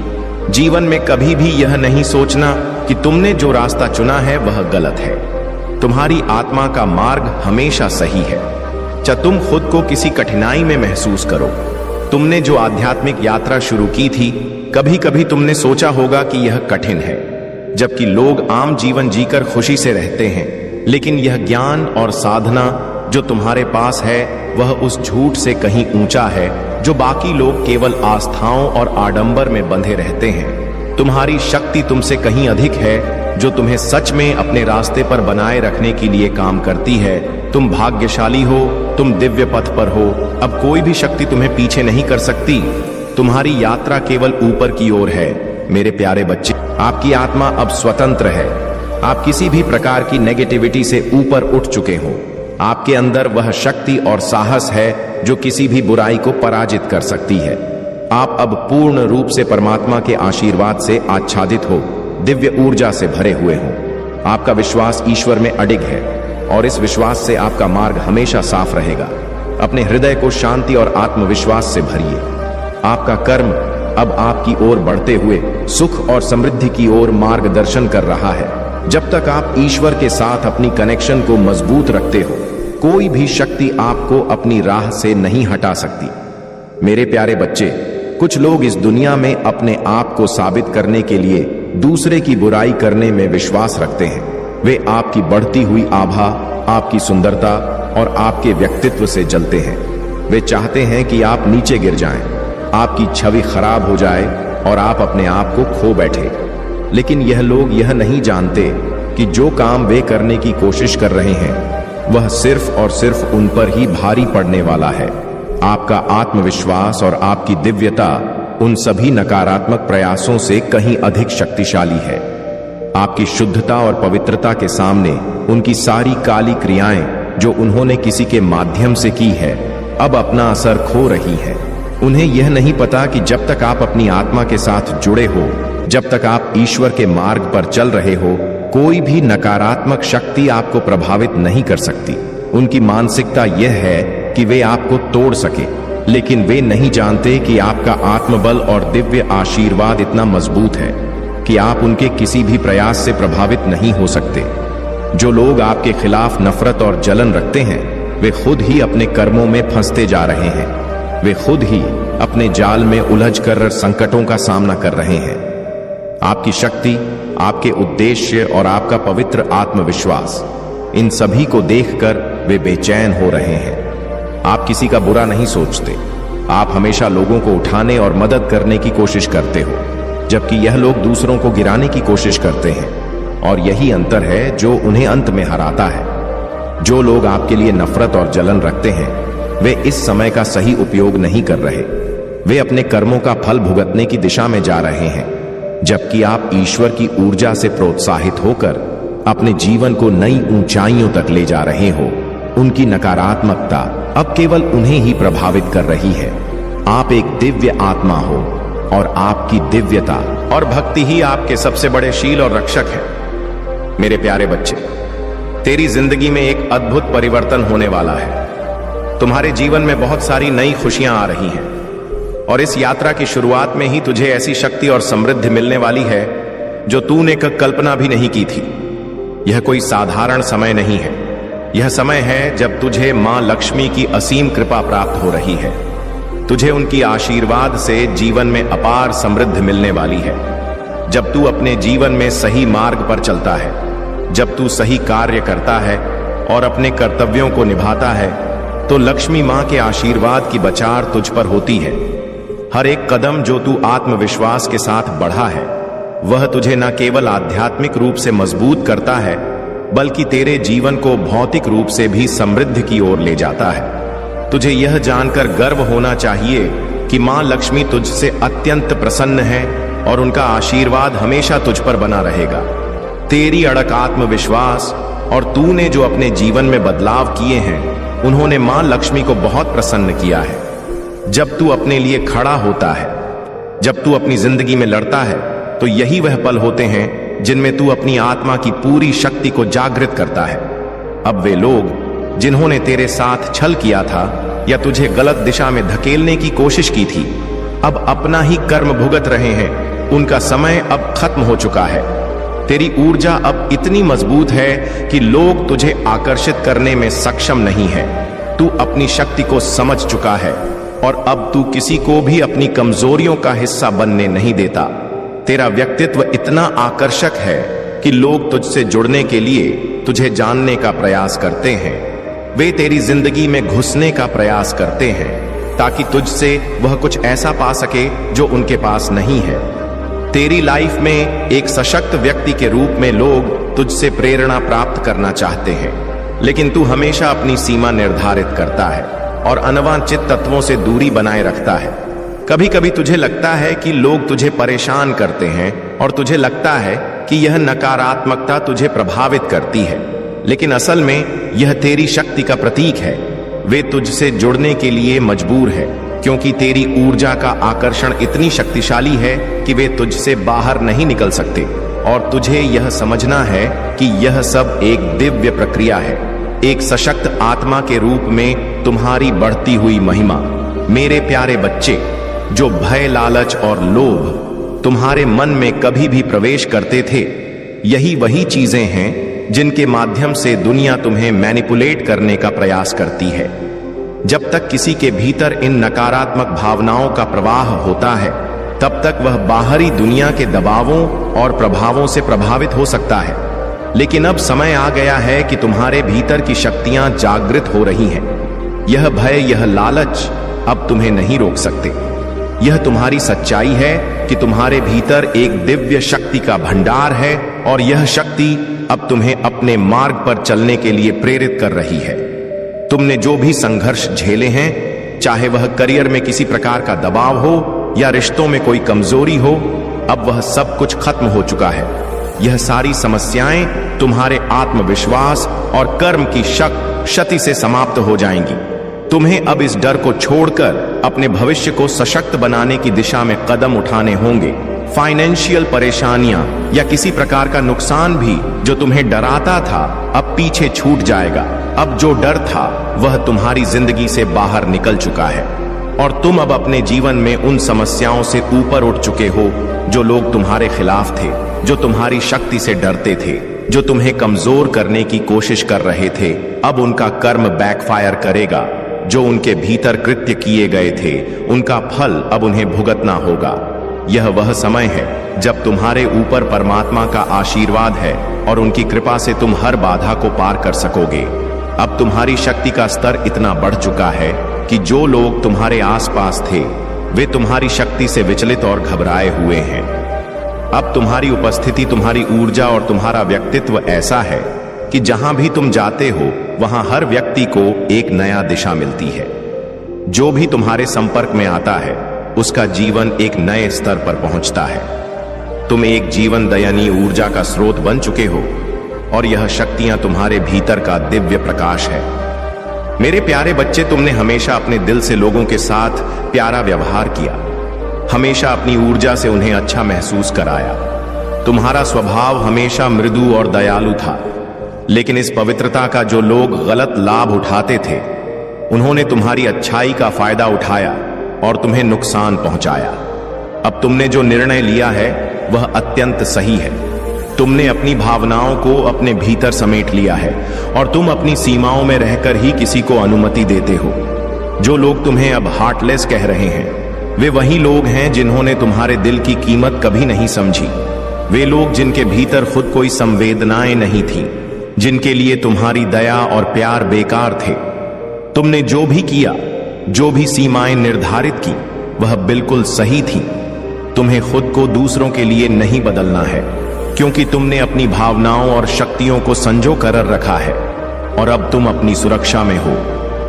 जीवन में कभी भी यह नहीं सोचना कि तुमने जो रास्ता चुना है वह गलत है। तुम्हारी आत्मा का मार्ग हमेशा सही है। चाहे तुम खुद को किसी कठिनाई में महसूस करो। तुमने जो आध्यात्मिक यात्रा शुरू की थी, कभी कभी तुमने सोचा होगा कि यह कठिन है, जबकि लोग आम जीवन जीकर खुशी से रहते हैं। लेकिन यह ज्ञान और साधना जो तुम्हारे पास है वह उस झूठ से कहीं ऊंचा है जो बाकी लोग केवल आस्थाओं और आडंबर में बंधे रहते हैं। तुम्हारी शक्ति तुमसे कहीं अधिक है जो तुम्हें सच में अपने रास्ते पर बनाए रखने के लिए काम करती है। तुम भाग्यशाली हो, तुम दिव्य पथ पर हो। अब कोई भी शक्ति तुम्हें पीछे नहीं कर सकती। तुम्हारी यात्रा केवल ऊपर की ओर है। मेरे प्यारे बच्चे, आपकी आत्मा अब स्वतंत्र है। आप किसी भी प्रकार की नेगेटिविटी से ऊपर उठ चुके हो। आपके अंदर वह शक्ति और साहस है जो किसी भी बुराई को पराजित कर सकती है। आप अब पूर्ण रूप से परमात्मा के आशीर्वाद से आच्छादित हो, दिव्य ऊर्जा से भरे हुए हो। आपका विश्वास ईश्वर में अडिग है और इस विश्वास से आपका मार्ग हमेशा साफ रहेगा। अपने हृदय को शांति और आत्मविश्वास से भरिए। आपका कर्म अब आपकी ओर बढ़ते हुए सुख और समृद्धि की ओर मार्गदर्शन कर रहा है। जब तक आप ईश्वर के साथ अपनी कनेक्शन को मजबूत रखते हो, कोई भी शक्ति आपको अपनी राह से नहीं हटा सकती। मेरे प्यारे बच्चे, कुछ लोग इस दुनिया में अपने आप को साबित करने के लिए दूसरे की बुराई करने में विश्वास रखते हैं। वे आपकी बढ़ती हुई आभा, आपकी सुंदरता और आपके व्यक्तित्व से जलते हैं। वे चाहते हैं कि आप नीचे गिर जाएं, आपकी छवि खराब हो जाए और आप अपने आप को खो बैठे। लेकिन यह लोग यह नहीं जानते कि जो काम वे करने की कोशिश कर रहे हैं वह सिर्फ और सिर्फ उन पर ही भारी पड़ने वाला है। आपका आत्मविश्वास और आपकी दिव्यता उन सभी नकारात्मक प्रयासों से कहीं अधिक शक्तिशाली है। आपकी शुद्धता और पवित्रता के सामने उनकी सारी काली क्रियाएं जो उन्होंने किसी के माध्यम से की है अब अपना असर खो रही है। उन्हें यह नहीं पता कि जब तक आप अपनी आत्मा के साथ जुड़े हो, जब तक आप ईश्वर के मार्ग पर चल रहे हो, कोई भी नकारात्मक शक्ति आपको प्रभावित नहीं कर सकती। उनकी मानसिकता यह है कि वे आपको तोड़ सके, लेकिन वे नहीं जानते कि आपका आत्मबल और दिव्य आशीर्वाद इतना मजबूत है कि आप उनके किसी भी प्रयास से प्रभावित नहीं हो सकते। जो लोग आपके खिलाफ नफरत और जलन रखते हैं, वे खुद ही अपने कर्मों में फंसते जा रहे हैं। वे खुद ही अपने जाल में उलझकर संकटों का सामना कर रहे हैं। आपकी शक्ति, आपके उद्देश्य और आपका पवित्र आत्मविश्वास, इन सभी को देखकर वे बेचैन हो रहे हैं। आप किसी का बुरा नहीं सोचते। आप हमेशा लोगों को उठाने और मदद करने की कोशिश करते हो, जबकि यह लोग दूसरों को गिराने की कोशिश करते हैं। और यही अंतर है जो उन्हें अंत में हराता है। जो लोग आपके लिए नफरत और जलन रखते हैं, वे इस समय का सही उपयोग नहीं कर रहे। वे अपने कर्मों का फल भुगतने की दिशा में जा रहे हैं, जबकि आप ईश्वर की ऊर्जा से प्रोत्साहित होकर अपने जीवन को नई ऊंचाइयों तक ले जा रहे हो। उनकी नकारात्मकता अब केवल उन्हें ही प्रभावित कर रही है। आप एक दिव्य आत्मा हो और आपकी दिव्यता और भक्ति ही आपके सबसे बड़े शील और रक्षक है। मेरे प्यारे बच्चे, तेरी जिंदगी में एक अद्भुत परिवर्तन होने वाला है। तुम्हारे जीवन में बहुत सारी नई खुशियां आ रही हैं और इस यात्रा की शुरुआत में ही तुझे ऐसी शक्ति और समृद्धि मिलने वाली है जो तूने कल्पना भी नहीं की थी। यह कोई साधारण समय नहीं है। यह समय है जब तुझे मां लक्ष्मी की असीम कृपा प्राप्त हो रही है। तुझे उनकी आशीर्वाद से जीवन में अपार समृद्धि मिलने वाली है। जब तू अपने जीवन में सही मार्ग पर चलता है, जब तू सही कार्य करता है और अपने कर्तव्यों को निभाता है, तो लक्ष्मी मां के आशीर्वाद की बचार तुझ पर होती है। हर एक कदम जो तू आत्मविश्वास के साथ बढ़ा है, वह तुझे न केवल आध्यात्मिक रूप से मजबूत करता है, बल्कि तेरे जीवन को भौतिक रूप से भी समृद्धि की ओर ले जाता है। तुझे यह जानकर गर्व होना चाहिए कि मां लक्ष्मी तुझसे अत्यंत प्रसन्न है और उनका आशीर्वाद हमेशा तुझ पर बना रहेगा। तेरी अड़क आत्मविश्वास और तूने जो अपने जीवन में बदलाव किए हैं, उन्होंने मां लक्ष्मी को बहुत प्रसन्न किया है। जब तू अपने लिए खड़ा होता है, जब तू अपनी जिंदगी में लड़ता है, तो यही वह पल होते हैं जिनमें तू अपनी आत्मा की पूरी शक्ति को जागृत करता है। अब वे लोग जिन्होंने तेरे साथ छल किया था या तुझे गलत दिशा में धकेलने की कोशिश की थी, अब अपना ही कर्म भुगत रहे हैं। उनका समय अब खत्म हो चुका है। तेरी ऊर्जा अब इतनी मजबूत है कि लोग तुझे आकर्षित करने में सक्षम नहीं है। तू अपनी शक्ति को समझ चुका है और अब तू किसी को भी अपनी कमजोरियों का हिस्सा बनने नहीं देता। तेरा व्यक्तित्व इतना आकर्षक है कि लोग तुझसे जुड़ने के लिए तुझे जानने का प्रयास करते हैं। वे तेरी जिंदगी में घुसने का प्रयास करते हैं ताकि तुझसे वह कुछ ऐसा पा सके जो उनके पास नहीं है। तेरी लाइफ में एक सशक्त व्यक्ति के रूप में लोग तुझसे प्रेरणा प्राप्त करना चाहते हैं, लेकिन तू हमेशा अपनी सीमा निर्धारित करता है और अनवांछित तत्वों से दूरी बनाए रखता है। कभी कभी तुझे लगता है कि लोग तुझे परेशान करते हैं और तुझे लगता है कि यह नकारात्मकता तुझे प्रभावित करती है, लेकिन असल में यह तेरी शक्ति का प्रतीक है। वे तुझसे जुड़ने के लिए मजबूर है क्योंकि तेरी ऊर्जा का आकर्षण इतनी शक्तिशाली है कि वे तुझसे बाहर नहीं निकल सकते। और तुझे यह समझना है कि यह सब एक दिव्य प्रक्रिया है, एक सशक्त आत्मा के रूप में तुम्हारी बढ़ती हुई महिमा। मेरे प्यारे बच्चे, जो भय, लालच और लोभ तुम्हारे मन में कभी भी प्रवेश करते थे, यही वही चीजें हैं जिनके माध्यम से दुनिया तुम्हें मैनिपुलेट करने का प्रयास करती है। जब तक किसी के भीतर इन नकारात्मक भावनाओं का प्रवाह होता है, तब तक वह बाहरी दुनिया के दबावों और प्रभावों से प्रभावित हो सकता है। लेकिन अब समय आ गया है कि तुम्हारे भीतर की शक्तियां जागृत हो रही हैं। यह भय, यह लालच अब तुम्हें नहीं रोक सकते। यह तुम्हारी सच्चाई है कि तुम्हारे भीतर एक दिव्य शक्ति का भंडार है और यह शक्ति अब तुम्हें अपने मार्ग पर चलने के लिए प्रेरित कर रही है। तुमने जो भी संघर्ष झेले हैं, चाहे वह करियर में किसी प्रकार का दबाव हो या रिश्तों में कोई कमजोरी हो, अब वह सब कुछ खत्म हो चुका है। यह सारी समस्याएं तुम्हारे आत्मविश्वास और कर्म की शक्ति से समाप्त हो जाएंगी। तुम्हें अब इस डर को छोड़कर अपने भविष्य को सशक्त बनाने की दिशा में कदम उठाने होंगे। फाइनेंशियल परेशानियां या किसी प्रकार का नुकसान भी जो तुम्हें डराता था, अब पीछे छूट जाएगा। अब जो डर था वह तुम्हारी जिंदगी से बाहर निकल चुका है और तुम अब अपने जीवन में उन समस्याओं से ऊपर उठ चुके हो जो लोग तुम्हारे खिलाफ थे, जो तुम्हारी शक्ति से डरते थे, जो तुम्हें कमजोर करने की कोशिश कर रहे थे। अब उनका कर्म बैकफायर करेगा। जो उनके भीतर कृत्य किए गए थे, उनका फल अब उन्हें भुगतना होगा। यह वह समय है जब तुम्हारे ऊपर परमात्मा का आशीर्वाद है और उनकी कृपा से तुम हर बाधा को पार कर सकोगे। अब तुम्हारी शक्ति का स्तर इतना बढ़ चुका है कि जो लोग तुम्हारे आसपास थे, वे तुम्हारी शक्ति से विचलित और घबराए हुए हैं। अब तुम्हारी उपस्थिति, तुम्हारी ऊर्जा और तुम्हारा व्यक्तित्व ऐसा है कि जहां भी तुम जाते हो, वहां हर व्यक्ति को एक नया दिशा मिलती है। जो भी तुम्हारे संपर्क में आता है, उसका जीवन एक नए स्तर पर पहुंचता है। तुम एक जीवन दयानीय ऊर्जा का स्रोत बन चुके हो और यह शक्तियां तुम्हारे भीतर का दिव्य प्रकाश है। मेरे प्यारे बच्चे, तुमने हमेशा अपने दिल से लोगों के साथ प्यारा व्यवहार किया, हमेशा अपनी ऊर्जा से उन्हें अच्छा महसूस कराया। तुम्हारा स्वभाव हमेशा मृदु और दयालु था, लेकिन इस पवित्रता का जो लोग गलत लाभ उठाते थे, उन्होंने तुम्हारी अच्छाई का फायदा उठाया और तुम्हें नुकसान पहुंचाया। अब तुमने जो निर्णय लिया है वह अत्यंत सही है। तुमने अपनी भावनाओं को अपने भीतर समेट लिया है और तुम अपनी सीमाओं में रहकर ही किसी को अनुमति देते हो। जो लोग तुम्हें अब हार्टलेस कह रहे हैं, वे वही लोग हैं जिन्होंने तुम्हारे दिल की कीमत कभी नहीं समझी। वे लोग जिनके भीतर खुद कोई संवेदनाएं नहीं थी, जिनके लिए तुम्हारी दया और प्यार बेकार थे। तुमने जो भी किया, जो भी सीमाएं निर्धारित की, वह बिल्कुल सही थी। तुम्हें खुद को दूसरों के लिए नहीं बदलना है, क्योंकि तुमने अपनी भावनाओं और शक्तियों को संजो कर रखा है और अब तुम अपनी सुरक्षा में हो।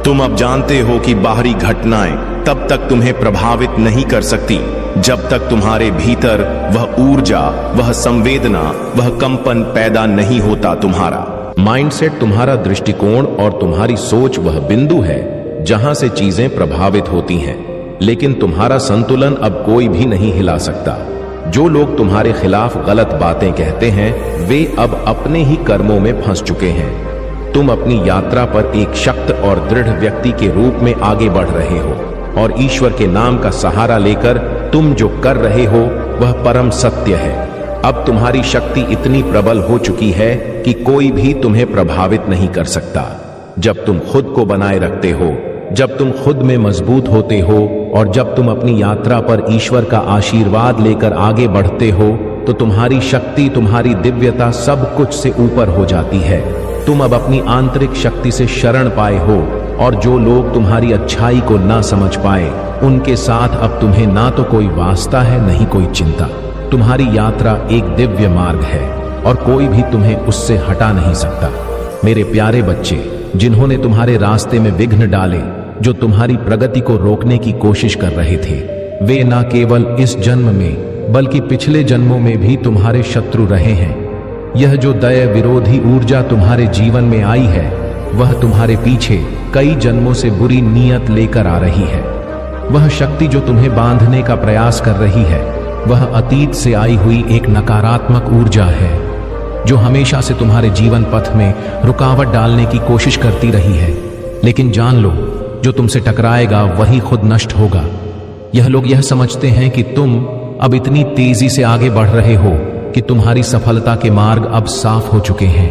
तुम अब जानते हो कि बाहरी घटनाएं तब तक तुम्हें प्रभावित नहीं कर सकती जब तक तुम्हारे भीतर वह ऊर्जा, वह संवेदना, वह कंपन पैदा नहीं होता। तुम्हारा माइंडसेट, तुम्हारा दृष्टिकोण और तुम्हारी सोच वह बिंदु है जहां से चीजें प्रभावित होती हैं, लेकिन तुम्हारा संतुलन अब कोई भी नहीं हिला सकता। जो लोग तुम्हारे खिलाफ गलत बातें कहते हैं, वे अब अपने ही कर्मों में फंस चुके हैं। तुम अपनी यात्रा पर एक शक्त और दृढ़ व्यक्ति के रूप में आगे बढ़ रहे हो और ईश्वर के नाम का सहारा लेकर तुम जो कर रहे हो वह परम सत्य है। अब तुम्हारी शक्ति इतनी प्रबल हो चुकी है कि कोई भी तुम्हें प्रभावित नहीं कर सकता। जब तुम खुद को बनाए रखते हो, जब तुम खुद में मजबूत होते हो और जब तुम अपनी यात्रा पर ईश्वर का आशीर्वाद लेकर आगे बढ़ते हो, तो तुम्हारी शक्ति, तुम्हारी दिव्यता सब कुछ से ऊपर हो जाती है। तुम अब अपनी आंतरिक शक्ति से शरण पाए हो और जो लोग तुम्हारी अच्छाई को ना समझ पाए, उनके साथ अब तुम्हें ना तो कोई वास्ता है, नहीं कोई चिंता। तुम्हारी यात्रा एक दिव्य मार्ग है और कोई भी तुम्हें उससे हटा नहीं सकता। मेरे प्यारे बच्चे, जिन्होंने तुम्हारे रास्ते में विघ्न डाले, जो तुम्हारी प्रगति को रोकने की कोशिश कर रहे थे, वे न केवल इस जन्म में बल्कि पिछले जन्मों में भी तुम्हारे शत्रु रहे हैं। यह जो दया विरोधी ऊर्जा तुम्हारे जीवन में आई है, वह तुम्हारे पीछे कई जन्मों से बुरी नीयत लेकर आ रही है। वह शक्ति जो तुम्हें बांधने का प्रयास कर रही है, वह अतीत से आई हुई एक नकारात्मक ऊर्जा है जो हमेशा से तुम्हारे जीवन पथ में रुकावट डालने की कोशिश करती रही है। लेकिन जान लो, जो तुमसे टकराएगा वही खुद नष्ट होगा। यह लोग यह समझते हैं कि तुम अब इतनी तेजी से आगे बढ़ रहे हो कि तुम्हारी सफलता के मार्ग अब साफ हो चुके हैं।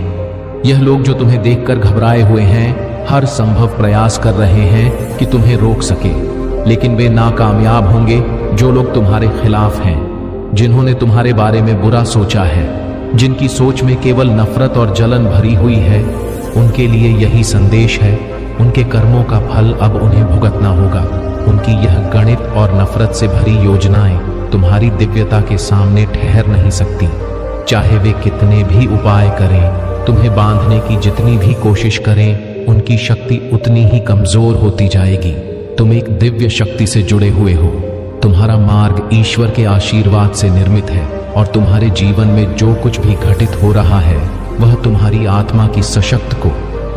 यह लोग जो तुम्हें देखकर घबराए हुए हैं, हर संभव प्रयास कर रहे हैं कि तुम्हें रोक सके, लेकिन वे नाकामयाब होंगे। जो लोग तुम्हारे खिलाफ हैं, जिन्होंने तुम्हारे बारे में बुरा सोचा है, जिनकी सोच में केवल नफरत और जलन भरी हुई है, उनके लिए यही संदेश है। उनके कर्मों का फल अब उन्हें भुगतना होगा। उनकी यह गणित और नफरत से भरी योजनाएं तुम्हारी दिव्यता के सामने ठहर नहीं सकती। चाहे वे कितने भी उपाय करें, तुम्हें बांधने की जितनी भी कोशिश करें, उनकी शक्ति उतनी ही कमजोर होती जाएगी। तुम एक दिव्य शक्ति से जुड़े हुए हो। तुम्हारा मार्ग ईश्वर के आशीर्वाद से निर्मित है और तुम्हारे जीवन में जो कुछ भी घटित हो रहा है, वह तुम्हारी आत्मा की सशक्त को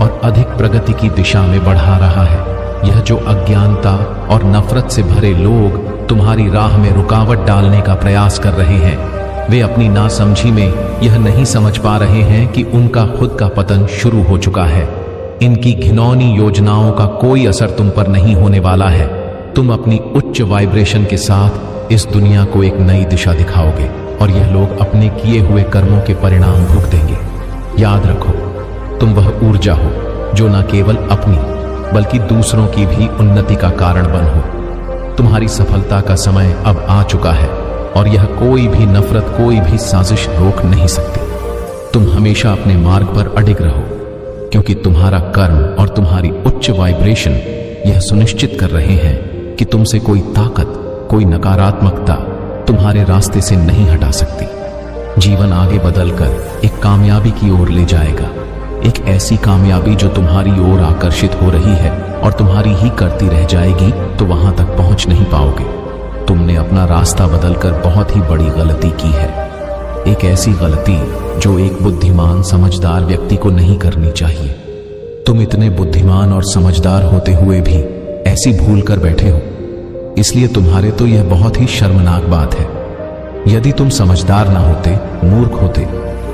और अधिक प्रगति की दिशा में बढ़ा रहा है। यह जो अज्ञानता और नफरत से भरे लोग तुम्हारी राह में रुकावट डालने का प्रयास कर रहे हैं, वे अपनी नासमझी में यह नहीं समझ पा रहे हैं कि उनका खुद का पतन शुरू हो चुका है। इनकी घिनौनी योजनाओं का कोई असर तुम पर नहीं होने वाला है। तुम अपनी उच्च वाइब्रेशन के साथ इस दुनिया को एक नई दिशा दिखाओगे और यह लोग अपने किए हुए कर्मों के परिणाम भुगतेंगे। याद रखो, तुम वह ऊर्जा हो जो न केवल अपनी बल्कि दूसरों की भी उन्नति का कारण बनो। तुम्हारी सफलता का समय अब आ चुका है और यह कोई भी नफरत, कोई भी साजिश रोक नहीं सकती। तुम हमेशा अपने मार्ग पर अडिग रहो, क्योंकि तुम्हारा कर्म और तुम्हारी उच्च वाइब्रेशन यह सुनिश्चित कर रहे हैं कि तुमसे कोई ताकत, कोई नकारात्मकता तुम्हारे रास्ते से नहीं हटा सकती। जीवन आगे बदलकर एक कामयाबी की ओर ले जाएगा, एक ऐसी कामयाबी जो तुम्हारी ओर आकर्षित हो रही है और तुम्हारी ही करती रह जाएगी, तो वहां तक पहुंच नहीं पाओगे। तुमने अपना रास्ता बदलकर बहुत ही बड़ी गलती की है, एक ऐसी गलती जो एक बुद्धिमान समझदार व्यक्ति को नहीं करनी चाहिए। तुम इतने बुद्धिमान और समझदार होते हुए भी ऐसी भूल कर बैठे हो, इसलिए तुम्हारे तो यह बहुत ही शर्मनाक बात है। यदि तुम समझदार ना होते, मूर्ख होते,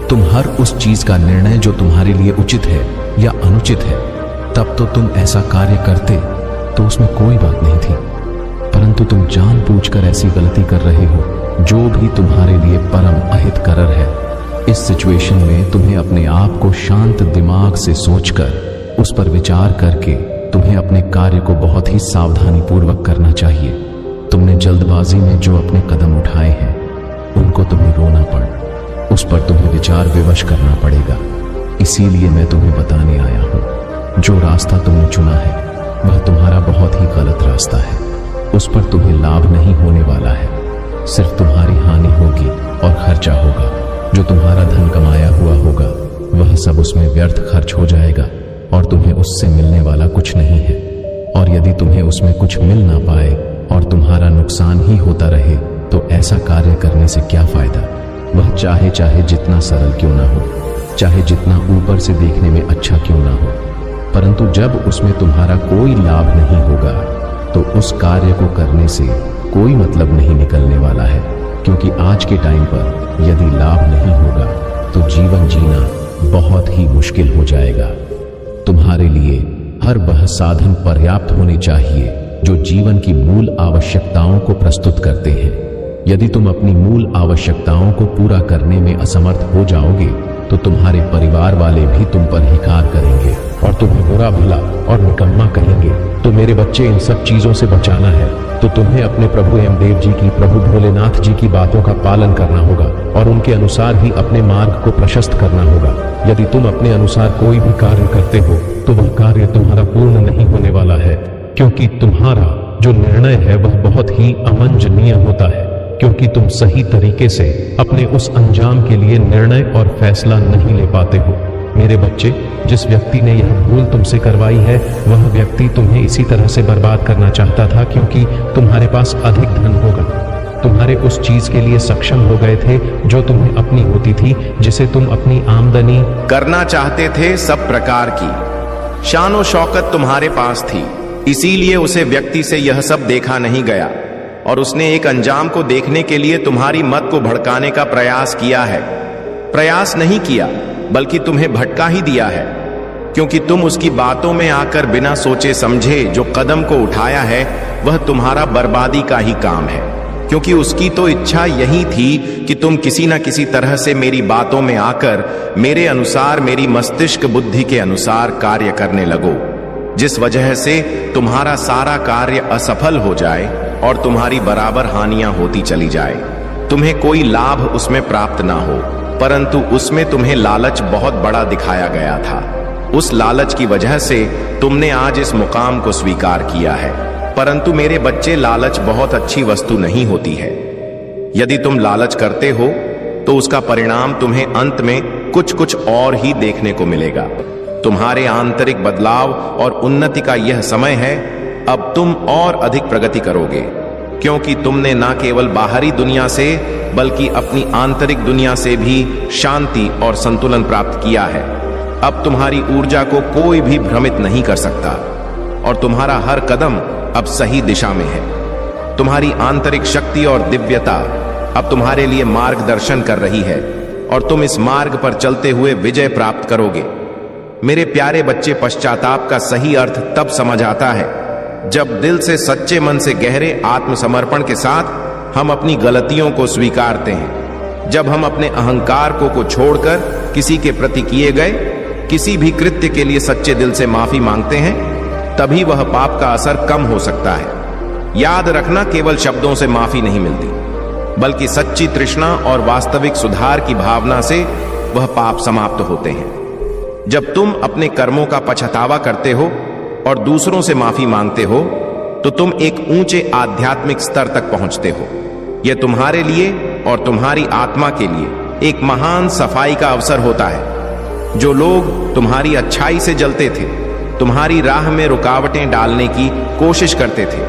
तुम हर उस चीज का निर्णय जो तुम्हारे लिए उचित है या अनुचित है, तब तो तुम ऐसा कार्य करते, तो उसमें कोई बात नहीं थी। परंतु तुम जानबूझकर ऐसी गलती कर रहे हो जो भी तुम्हारे लिए परम अहितकर है। इस सिचुएशन में तुम्हें अपने आप को शांत दिमाग से सोचकर, उस पर विचार करके तुम्हें अपने कार्य को बहुत ही सावधानी पूर्वक करना चाहिए। तुमने जल्दबाजी में जो अपने कदम उठाए हैं, उनको तुम्हें रोना पड़, उस पर तुम्हें विचार विवश करना पड़ेगा। इसीलिए मैं तुम्हें बताने आया हूं, जो रास्ता तुमने चुना है वह तुम्हारा बहुत ही गलत रास्ता है। उस पर तुम्हें लाभ नहीं होने वाला है, सिर्फ तुम्हारी हानि होगी और खर्चा होगा। जो तुम्हारा धन कमाया हुआ होगा वह सब उसमें व्यर्थ खर्च हो जाएगा और तुम्हें उससे मिलने वाला कुछ नहीं है। और यदि तुम्हें उसमें कुछ मिल ना पाए और तुम्हारा नुकसान ही होता रहे तो ऐसा कार्य करने से क्या फायदा। वह चाहे जितना सरल क्यों ना हो, चाहे जितना ऊपर से देखने में अच्छा क्यों ना हो, परंतु जब उसमें तुम्हारा कोई लाभ नहीं होगा तो उस कार्य को करने से कोई मतलब नहीं निकलने वाला है। क्योंकि आज के टाइम पर यदि लाभ नहीं होगा तो जीवन जीना बहुत ही मुश्किल हो जाएगा। तुम्हारे लिए हर वह साधन पर्याप्त होने चाहिए जो जीवन की मूल आवश्यकताओं को प्रस्तुत करते हैं। यदि तुम अपनी मूल आवश्यकताओं को पूरा करने में असमर्थ हो जाओगे तो तुम्हारे परिवार वाले भी तुम पर हिकार करेंगे और तुम्हें बुरा भला और निकम्मा कहेंगे। तो मेरे बच्चे, इन सब चीजों से बचाना है तो तुम्हें अपने प्रभु यमदेव जी की, प्रभु भोलेनाथ जी की बातों का पालन करना होगा और उनके अनुसार ही अपने मार्ग को प्रशस्त करना होगा। यदि तुम अपने अनुसार कोई भी कार्य करते हो तो वह कार्य तुम्हारा पूर्ण नहीं होने वाला है, क्योंकि तुम्हारा जो निर्णय है वह बहुत ही अमंजनीय होता है, क्योंकि तुम सही तरीके से अपने उस अंजाम के लिए निर्णय और फैसला नहीं ले पाते हो। मेरे बच्चे, जिस व्यक्ति ने यह भूल तुमसे करवाई है वह व्यक्ति तुम्हें इसी तरह से बर्बाद करना चाहता था, क्योंकि तुम्हारे पास अधिक धन होगा। तुम्हारे उस चीज के लिए सक्षम हो गए थे जो तुम्हें अपनी होती थी, जिसे तुम अपनी आमदनी करना चाहते थे। सब प्रकार की शान शौकत तुम्हारे पास थी, इसीलिए उसे व्यक्ति से यह सब देखा नहीं गया और उसने एक अंजाम को देखने के लिए तुम्हारी मत को भड़काने का प्रयास किया है। प्रयास नहीं किया बल्कि तुम्हें भटका ही दिया है, क्योंकि तुम उसकी बातों में आकर बिना सोचे समझे जो कदम को उठाया है वह तुम्हारा बर्बादी का ही काम है। क्योंकि उसकी तो इच्छा यही थी कि तुम किसी न किसी तरह से मेरी बातों में आकर मेरे अनुसार, मेरी मस्तिष्क बुद्धि के अनुसार कार्य करने लगो, जिस वजह से तुम्हारा सारा कार्य असफल हो जाए और तुम्हारी बराबर हानियां होती चली जाए। तुम्हें कोई लाभ उसमें प्राप्त ना हो, परंतु उसमें तुम्हें लालच बहुत बड़ा दिखाया गया था। उस लालच की वजह से तुमने आज इस मुकाम को स्वीकार किया है। परंतु मेरे बच्चे, लालच बहुत अच्छी वस्तु नहीं होती है। यदि तुम लालच करते हो तो उसका परिणाम तुम्हें अंत में कुछ और ही देखने को मिलेगा। तुम्हारे आंतरिक बदलाव और उन्नति का यह समय है। अब तुम और अधिक प्रगति करोगे, क्योंकि तुमने न केवल बाहरी दुनिया से बल्कि अपनी आंतरिक दुनिया से भी शांति और संतुलन प्राप्त किया है। अब तुम्हारी ऊर्जा को कोई भी भ्रमित नहीं कर सकता और तुम्हारा हर कदम अब सही दिशा में है। तुम्हारी आंतरिक शक्ति और दिव्यता अब तुम्हारे लिए मार्गदर्शन कर रही है और तुम इस मार्ग पर चलते हुए विजय प्राप्त करोगे। मेरे प्यारे बच्चे, पश्चाताप का सही अर्थ तब समझ आता है जब दिल से, सच्चे मन से, गहरे आत्मसमर्पण के साथ हम अपनी गलतियों को स्वीकारते हैं। जब हम अपने अहंकार को छोड़कर किसी के प्रति किए गए किसी भी कृत्य के लिए सच्चे दिल से माफी मांगते हैं, तभी वह पाप का असर कम हो सकता है। याद रखना, केवल शब्दों से माफी नहीं मिलती, बल्कि सच्ची तृष्णा और वास्तविक सुधार की भावना से वह पाप समाप्त होते हैं। जब तुम अपने कर्मों का पछतावा करते हो और दूसरों से माफी मांगते हो तो तुम एक ऊंचे आध्यात्मिक स्तर तक पहुंचते हो। यह तुम्हारे लिए और तुम्हारी आत्मा के लिए एक महान सफाई का अवसर होता है। जो लोग तुम्हारी अच्छाई से जलते थे, तुम्हारी राह में रुकावटें डालने की कोशिश करते थे,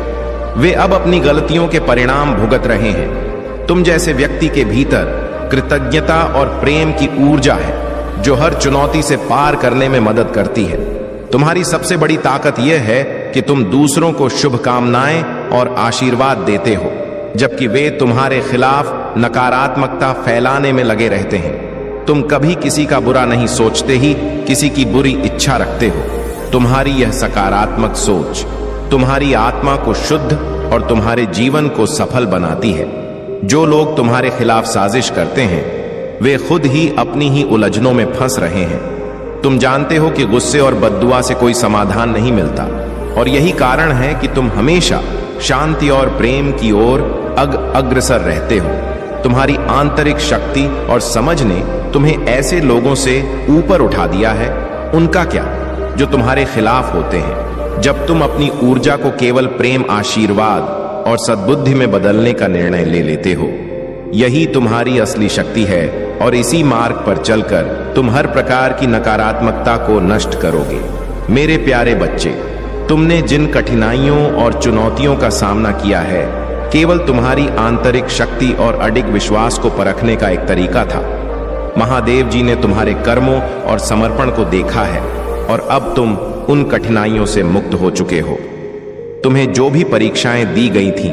वे अब अपनी गलतियों के परिणाम भुगत रहे हैं। तुम जैसे व्यक्ति के भीतर कृतज्ञता और प्रेम की ऊर्जा है जो हर चुनौती से पार करने में मदद करती है। तुम्हारी सबसे बड़ी ताकत यह है कि तुम दूसरों को शुभकामनाएं और आशीर्वाद देते हो, जबकि वे तुम्हारे खिलाफ नकारात्मकता फैलाने में लगे रहते हैं। तुम कभी किसी का बुरा नहीं सोचते ही किसी की बुरी इच्छा रखते हो। तुम्हारी यह सकारात्मक सोच तुम्हारी आत्मा को शुद्ध और तुम्हारे जीवन को सफल बनाती है। जो लोग तुम्हारे खिलाफ साजिश करते हैं वे खुद ही अपनी ही उलझनों में फंस रहे हैं। तुम जानते हो कि गुस्से और बद्दुआ से कोई समाधान नहीं मिलता और यही कारण है कि तुम हमेशा शांति और प्रेम की ओर अग्रसर रहते हो। तुम्हारी आंतरिक शक्ति और समझ ने तुम्हें ऐसे लोगों से ऊपर उठा दिया है। उनका क्या जो तुम्हारे खिलाफ होते हैं। जब तुम अपनी ऊर्जा को केवल प्रेम, आशीर्वाद और सद्बुद्धि में बदलने का निर्णय ले लेते हो। यही तुम्हारी असली शक्ति है और इसी मार्ग पर चलकर तुम हर प्रकार की नकारात्मकता को नष्ट करोगे। मेरे प्यारे बच्चे, तुमने जिन कठिनाइयों और चुनौतियों का सामना किया है, केवल तुम्हारी आंतरिक शक्ति और अडिग विश्वास को परखने का एक तरीका था। महादेव जी ने तुम्हारे कर्मों और समर्पण को देखा है और अब तुम उन कठिनाइयों से मुक्त हो चुके हो। तुम्हें जो भी परीक्षाएं दी गई थीं,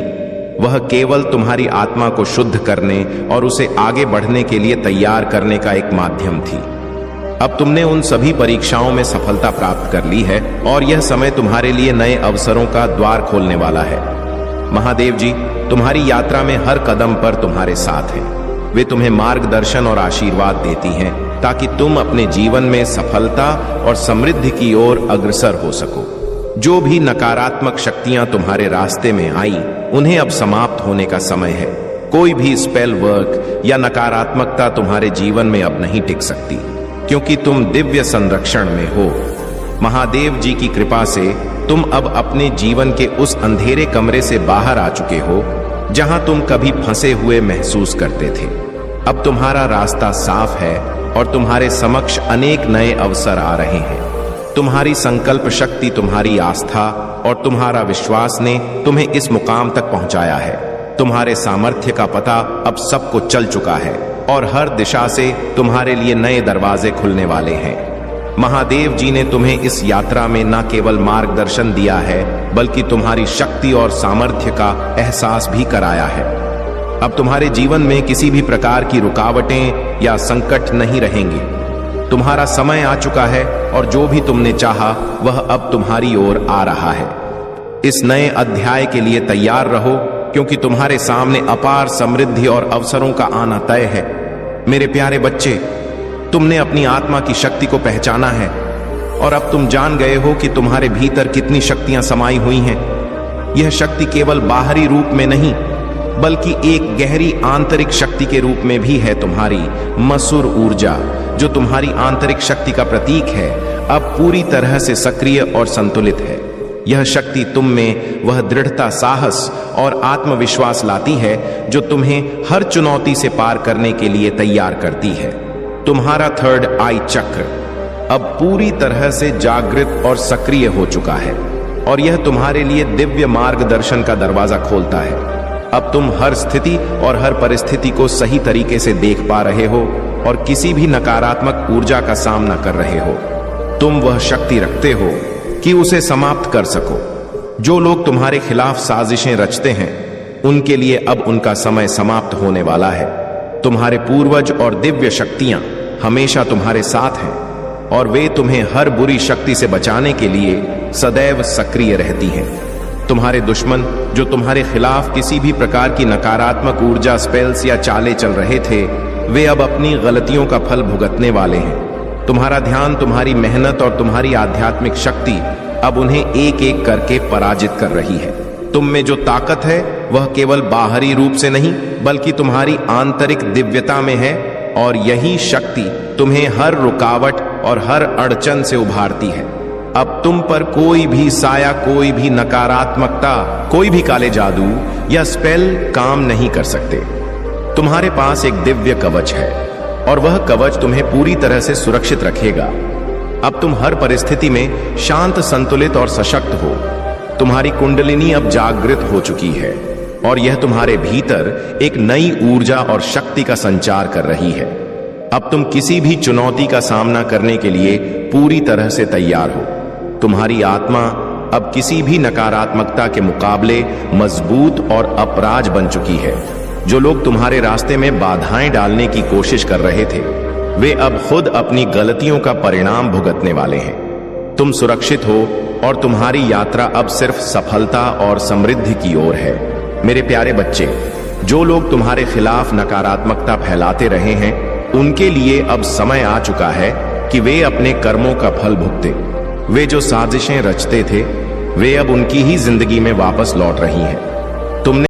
वह केवल तुम्हारी आत्मा को शुद्ध करने और उसे आगे बढ़ने के लिए तैयार करने का एक माध्यम थी। अब तुमने उन सभी परीक्षाओं में सफलता प्राप्त कर ली है और यह समय तुम्हारे लिए नए अवसरों का द्वार खोलने वाला है। महादेव जी तुम्हारी यात्रा में हर कदम पर तुम्हारे साथ हैं। वे तुम्हें मार्गदर्शन और आशीर्वाद देती हैं ताकि तुम अपने जीवन में सफलता और समृद्धि की ओर अग्रसर हो सको। जो भी नकारात्मक शक्तियां तुम्हारे रास्ते में आई, उन्हें अब समाप्त होने का समय है। कोई भी स्पेल वर्क या नकारात्मकता तुम्हारे जीवन में अब नहीं टिक सकती, क्योंकि तुम दिव्य संरक्षण में हो। महादेव जी की कृपा से तुम अब अपने जीवन के उस अंधेरे कमरे से बाहर आ चुके हो जहां तुम कभी फंसे हुए महसूस करते थे। अब तुम्हारा रास्ता साफ है और तुम्हारे समक्ष अनेक नए अवसर आ रहे हैं। तुम्हारी संकल्प शक्ति, तुम्हारी आस्था और तुम्हारा विश्वास ने तुम्हें इस मुकाम तक पहुंचाया है। तुम्हारे सामर्थ्य का पता अब सबको चल चुका है और हर दिशा से तुम्हारे लिए नए दरवाजे खुलने वाले हैं। महादेव जी ने तुम्हें इस यात्रा में न केवल मार्गदर्शन दिया है, बल्कि तुम्हारी शक्ति और सामर्थ्य का एहसास भी कराया है। अब तुम्हारे जीवन में किसी भी प्रकार की रुकावटें या संकट नहीं रहेंगे। तुम्हारा समय आ चुका है और जो भी तुमने चाहा वह अब तुम्हारी ओर आ रहा है। इस नए अध्याय के लिए तैयार रहो, क्योंकि तुम्हारे सामने अपार समृद्धि और अवसरों का आना तय है। मेरे प्यारे बच्चे, तुमने अपनी आत्मा की शक्ति को पहचाना है और अब तुम जान गए हो कि तुम्हारे भीतर कितनी शक्तियां समाई हुई हैं। यह शक्ति केवल बाहरी रूप में नहीं, बल्कि एक गहरी आंतरिक शक्ति के रूप में भी है। तुम्हारी मसूर ऊर्जा, जो तुम्हारी आंतरिक शक्ति का प्रतीक है, अब पूरी तरह से सक्रिय और संतुलित है। यह शक्ति तुम में वह दृढ़ता, साहस और आत्मविश्वास लाती है जो तुम्हें हर चुनौती से पार करने के लिए तैयार करती है। तुम्हारा थर्ड आई चक्र अब पूरी तरह से जागृत और सक्रिय हो चुका है और यह तुम्हारे लिए दिव्य मार्गदर्शन का दरवाजा खोलता है। अब तुम हर स्थिति और हर परिस्थिति को सही तरीके से देख पा रहे हो और किसी भी नकारात्मक ऊर्जा का सामना कर रहे हो। तुम वह शक्ति रखते हो कि उसे समाप्त कर सको। जो लोग तुम्हारे खिलाफ साजिशें रचते हैं, उनके लिए अब उनका समय समाप्त होने वाला है। तुम्हारे पूर्वज और दिव्य शक्तियां हमेशा तुम्हारे साथ हैं और वे तुम्हें हर बुरी शक्ति से बचाने के लिए सदैव सक्रिय रहती हैं। तुम्हारे दुश्मन जो तुम्हारे खिलाफ किसी भी प्रकार की नकारात्मक ऊर्जा, स्पेल्स या चालें चल रहे थे, वे अब अपनी गलतियों का फल भुगतने वाले हैं। तुम्हारा ध्यान, तुम्हारी मेहनत और तुम्हारी आध्यात्मिक शक्ति अब उन्हें एक एक करके पराजित कर रही है। तुम में जो ताकत है वह केवल बाहरी रूप से नहीं, बल्कि तुम्हारी आंतरिक दिव्यता में है और यही शक्ति तुम्हें हर रुकावट और हर अड़चन से उभारती है। अब तुम पर कोई भी साया, कोई भी नकारात्मकता, कोई भी काले जादू या स्पेल काम नहीं कर सकते। तुम्हारे पास एक दिव्य कवच है और वह कवच तुम्हें पूरी तरह से सुरक्षित रखेगा। अब तुम हर परिस्थिति में शांत, संतुलित और सशक्त हो। तुम्हारी कुंडलिनी अब जागृत हो चुकी है और यह तुम्हारे भीतर एक नई ऊर्जा और शक्ति का संचार कर रही है। अब तुम किसी भी चुनौती का सामना करने के लिए पूरी तरह से तैयार हो। तुम्हारी आत्मा अब किसी भी नकारात्मकता के मुकाबले मजबूत और अपराज बन चुकी है। जो लोग तुम्हारे रास्ते में बाधाएं डालने की कोशिश कर रहे थे, वे अब खुद अपनी गलतियों का परिणाम भुगतने वाले हैं। तुम सुरक्षित हो और तुम्हारी यात्रा अब सिर्फ सफलता और समृद्धि की ओर है। मेरे प्यारे बच्चे, जो लोग तुम्हारे खिलाफ नकारात्मकता फैलाते रहे हैं, उनके लिए अब समय आ चुका है कि वे अपने कर्मों का फल भुगते। वे जो साजिशें रचते थे, वे अब उनकी ही जिंदगी में वापस लौट रही हैं। तुमने